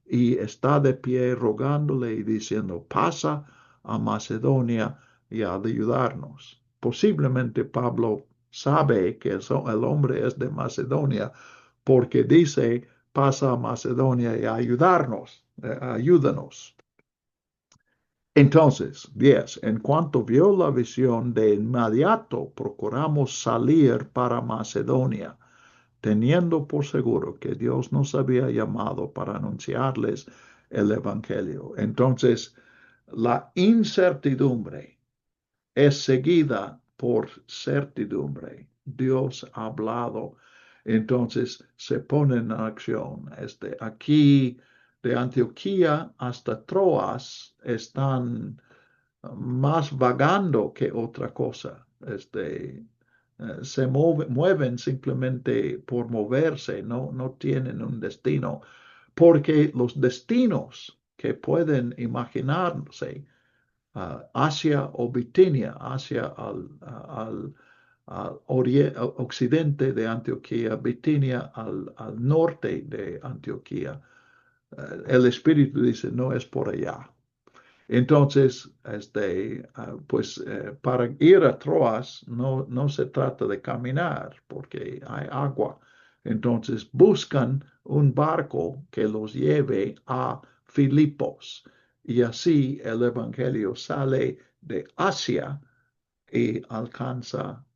y está de pie rogándole y diciendo, pasa a Macedonia y a ayudarnos. Posiblemente Pablo sabe que el hombre es de Macedonia porque dice, pasa a Macedonia y a ayudarnos, ayúdanos. Entonces, 10. En cuanto vio la visión, de inmediato procuramos salir para Macedonia, teniendo por seguro que Dios nos había llamado para anunciarles el Evangelio. Entonces, la incertidumbre es seguida por certidumbre. Dios ha hablado, entonces se pone en acción. Aquí de Antioquía hasta Troas están más vagando que otra cosa. se mueven simplemente por moverse, no tienen un destino, porque los destinos que pueden imaginarse, Asia o Bitinia, Asia al occidente de Antioquía, Bitinia al norte de Antioquía. El Espíritu dice, no es por allá. Entonces, pues para ir a Troas no se trata de caminar porque hay agua. Entonces buscan un barco que los lleve a Filipos y así el Evangelio sale de Asia y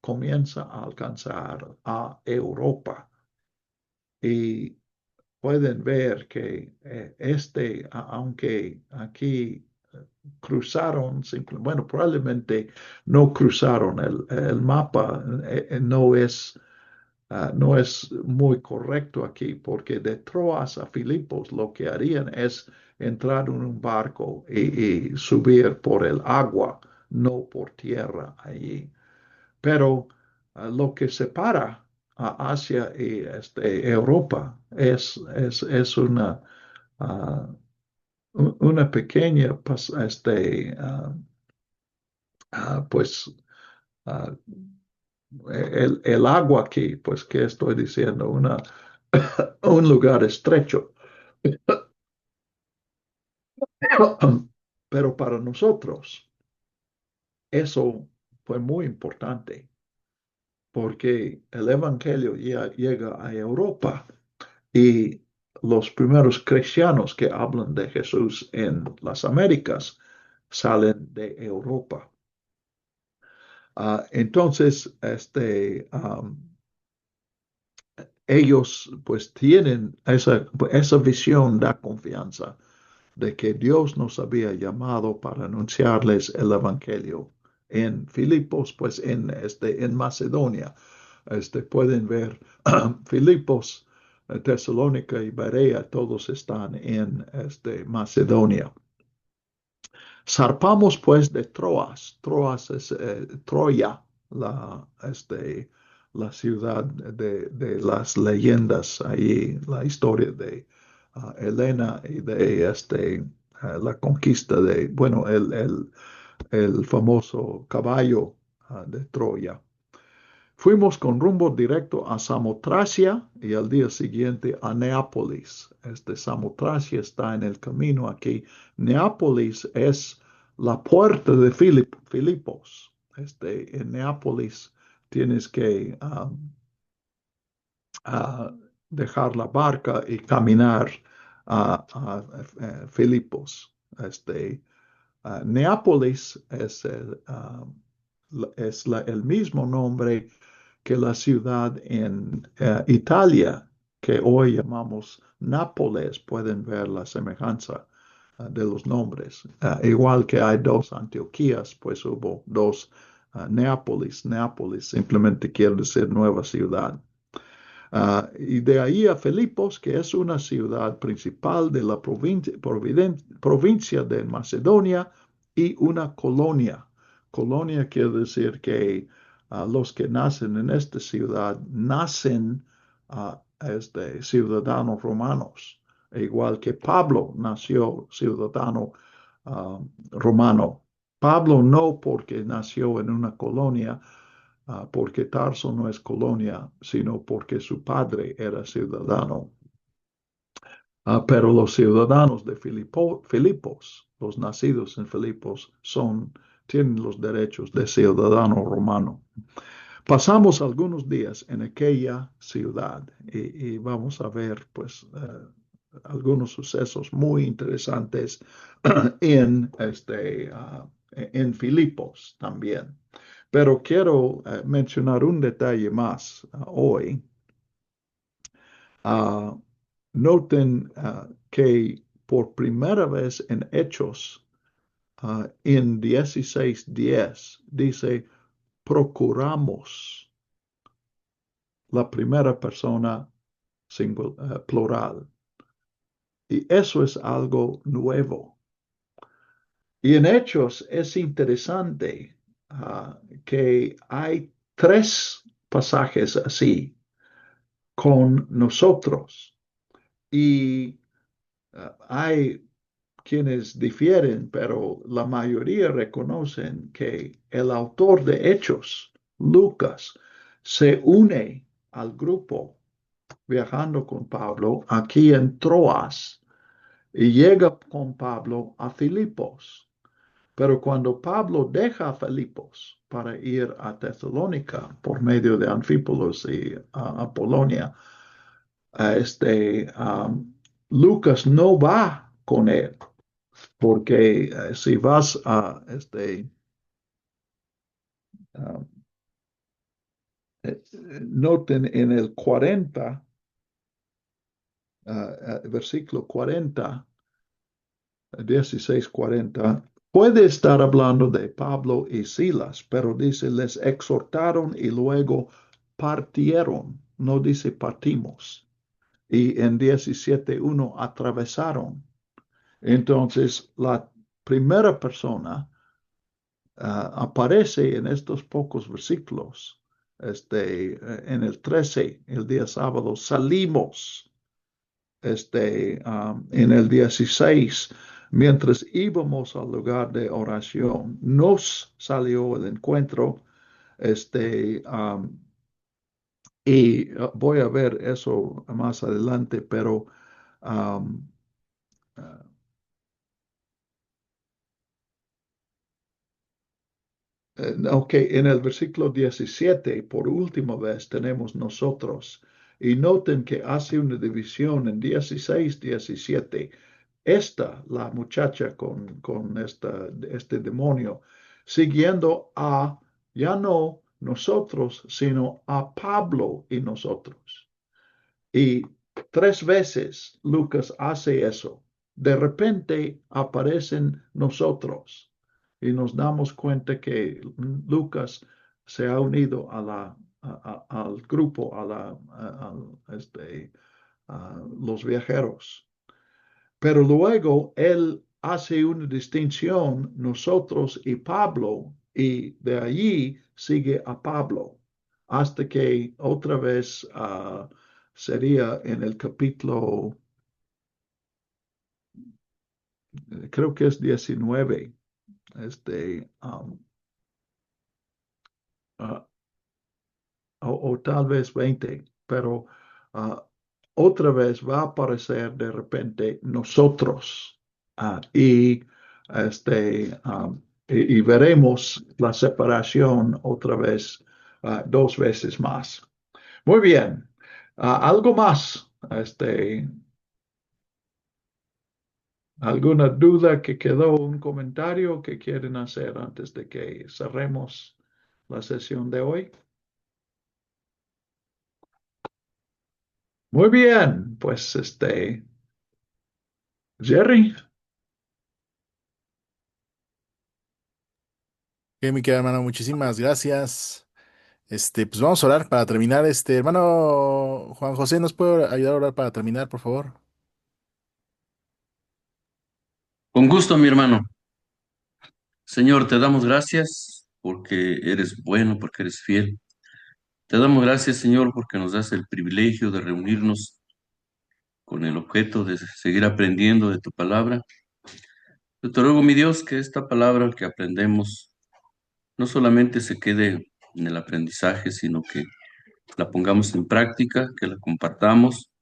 comienza a alcanzar a Europa. Y pueden ver que aunque aquí cruzaron, bueno, probablemente no cruzaron el mapa, no es muy correcto aquí, porque de Troas a Filipos lo que harían es entrar en un barco y subir por el agua, no por tierra allí. Pero lo que separa a Asia y Europa es ah, una pequeña, pues, ah, el agua aquí, pues, ¿qué estoy diciendo? Un lugar estrecho. Pero para nosotros, eso fue muy importante, porque el Evangelio ya llega a Europa y los primeros cristianos que hablan de Jesús en las Américas salen de Europa. Entonces, ellos pues tienen esa visión, da confianza de que Dios nos había llamado para anunciarles el Evangelio. En Filipos, pues en Macedonia, pueden ver Filipos, Tesalónica y Berea, todos están en Macedonia. Zarpamos pues de Troas. Troas es Troya, la ciudad de las leyendas ahí, la historia de Helena y de la conquista de, bueno, el famoso caballo de Troya. Fuimos con rumbo directo a Samotracia y al día siguiente a Neápolis. Samotracia está en el camino aquí. Neápolis es la puerta de Filipos. En Neápolis tienes que dejar la barca y caminar a Filipos. Neápolis es el mismo nombre que la ciudad en Italia, que hoy llamamos Nápoles. Pueden ver la semejanza de los nombres. Igual que hay dos Antioquías, pues hubo dos Neápolis. Neápolis simplemente quiere decir nueva ciudad. Y de ahí a Filipos, que es una ciudad principal de la provincia de Macedonia y una colonia. Colonia quiere decir que los que nacen en esta ciudad nacen ciudadanos romanos, igual que Pablo nació ciudadano romano. Pablo no porque nació en una colonia, porque Tarso no es colonia, sino porque su padre era ciudadano. Pero los ciudadanos de Filipos, los nacidos en Filipos, tienen los derechos de ciudadano romano. Pasamos algunos días en aquella ciudad y vamos a ver, pues, algunos sucesos muy interesantes en Filipos también. Pero quiero mencionar un detalle más hoy. Noten que por primera vez en Hechos, en 16:10, dice, procuramos, la primera persona plural. Y eso es algo nuevo. Y en Hechos es interesante que hay tres pasajes así con nosotros. Y hay quienes difieren, pero la mayoría reconocen que el autor de Hechos, Lucas, se une al grupo viajando con Pablo aquí en Troas y llega con Pablo a Filipos. Pero cuando Pablo deja Filipos para ir a Tesalónica por medio de Anfípolis y a Polonia, Lucas no va con él, porque si vas a ah, noten en el 40, versículo 40, 16:40, puede estar hablando de Pablo y Silas, pero dice, les exhortaron y luego partieron, no dice partimos. Y en 17:1 atravesaron. Entonces, la primera persona aparece en estos pocos versículos. En el 13, el día sábado, salimos. En el 16, mientras íbamos al lugar de oración, nos salió el encuentro. Y voy a ver eso más adelante, pero um, uh, ok, en el versículo 17, por última vez, tenemos nosotros. Y noten que hace una división en 16, 17. La muchacha con este demonio, siguiendo ya no nosotros, sino a Pablo y nosotros. Y 3 veces Lucas hace eso. De repente aparecen nosotros y nos damos cuenta que Lucas se ha unido al grupo, a los viajeros. Pero luego él hace una distinción, nosotros y Pablo, y de allí sigue a Pablo, hasta que otra vez sería en el capítulo, creo que es 19, uh, o tal vez 20, pero otra vez va a aparecer de repente nosotros y, y veremos la separación otra vez 2 veces más. Muy bien. ¿Algo más? ¿Alguna duda que quedó? ¿Un comentario que quieren hacer antes de que cerremos la sesión de hoy? Muy bien, pues Jerry. Ok, mi querido hermano, muchísimas gracias. Pues vamos a orar para terminar. Hermano Juan José, ¿nos puede ayudar a orar para terminar, por favor? Con gusto, mi hermano. Señor, te damos gracias porque eres bueno, porque eres fiel. Te damos gracias, Señor, porque nos das el privilegio de reunirnos con el objeto de seguir aprendiendo de tu palabra. Yo te ruego, mi Dios, que esta palabra que aprendemos no solamente se quede en el aprendizaje, sino que la pongamos en práctica, que la compartamos,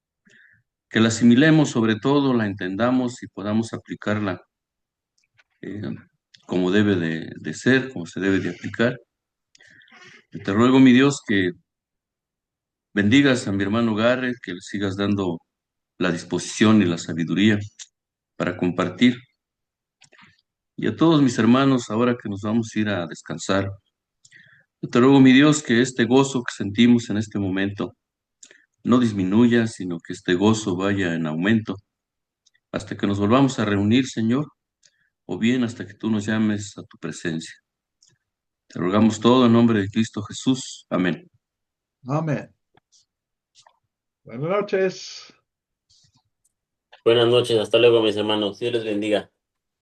que la asimilemos sobre todo, la entendamos y podamos aplicarla eh, como debe de ser, como se debe de aplicar. Yo te ruego, mi Dios, que bendigas a mi hermano Garrett, que le sigas dando la disposición y la sabiduría para compartir. Y a todos mis hermanos, ahora que nos vamos a ir a descansar, yo te ruego, mi Dios, que este gozo que sentimos en este momento no disminuya, sino que este gozo vaya en aumento hasta que nos volvamos a reunir, Señor, o bien hasta que tú nos llames a tu presencia. Te rogamos todo en nombre de Cristo Jesús. Amén. Amén. Buenas noches. Buenas noches, hasta luego mis hermanos, Dios les bendiga.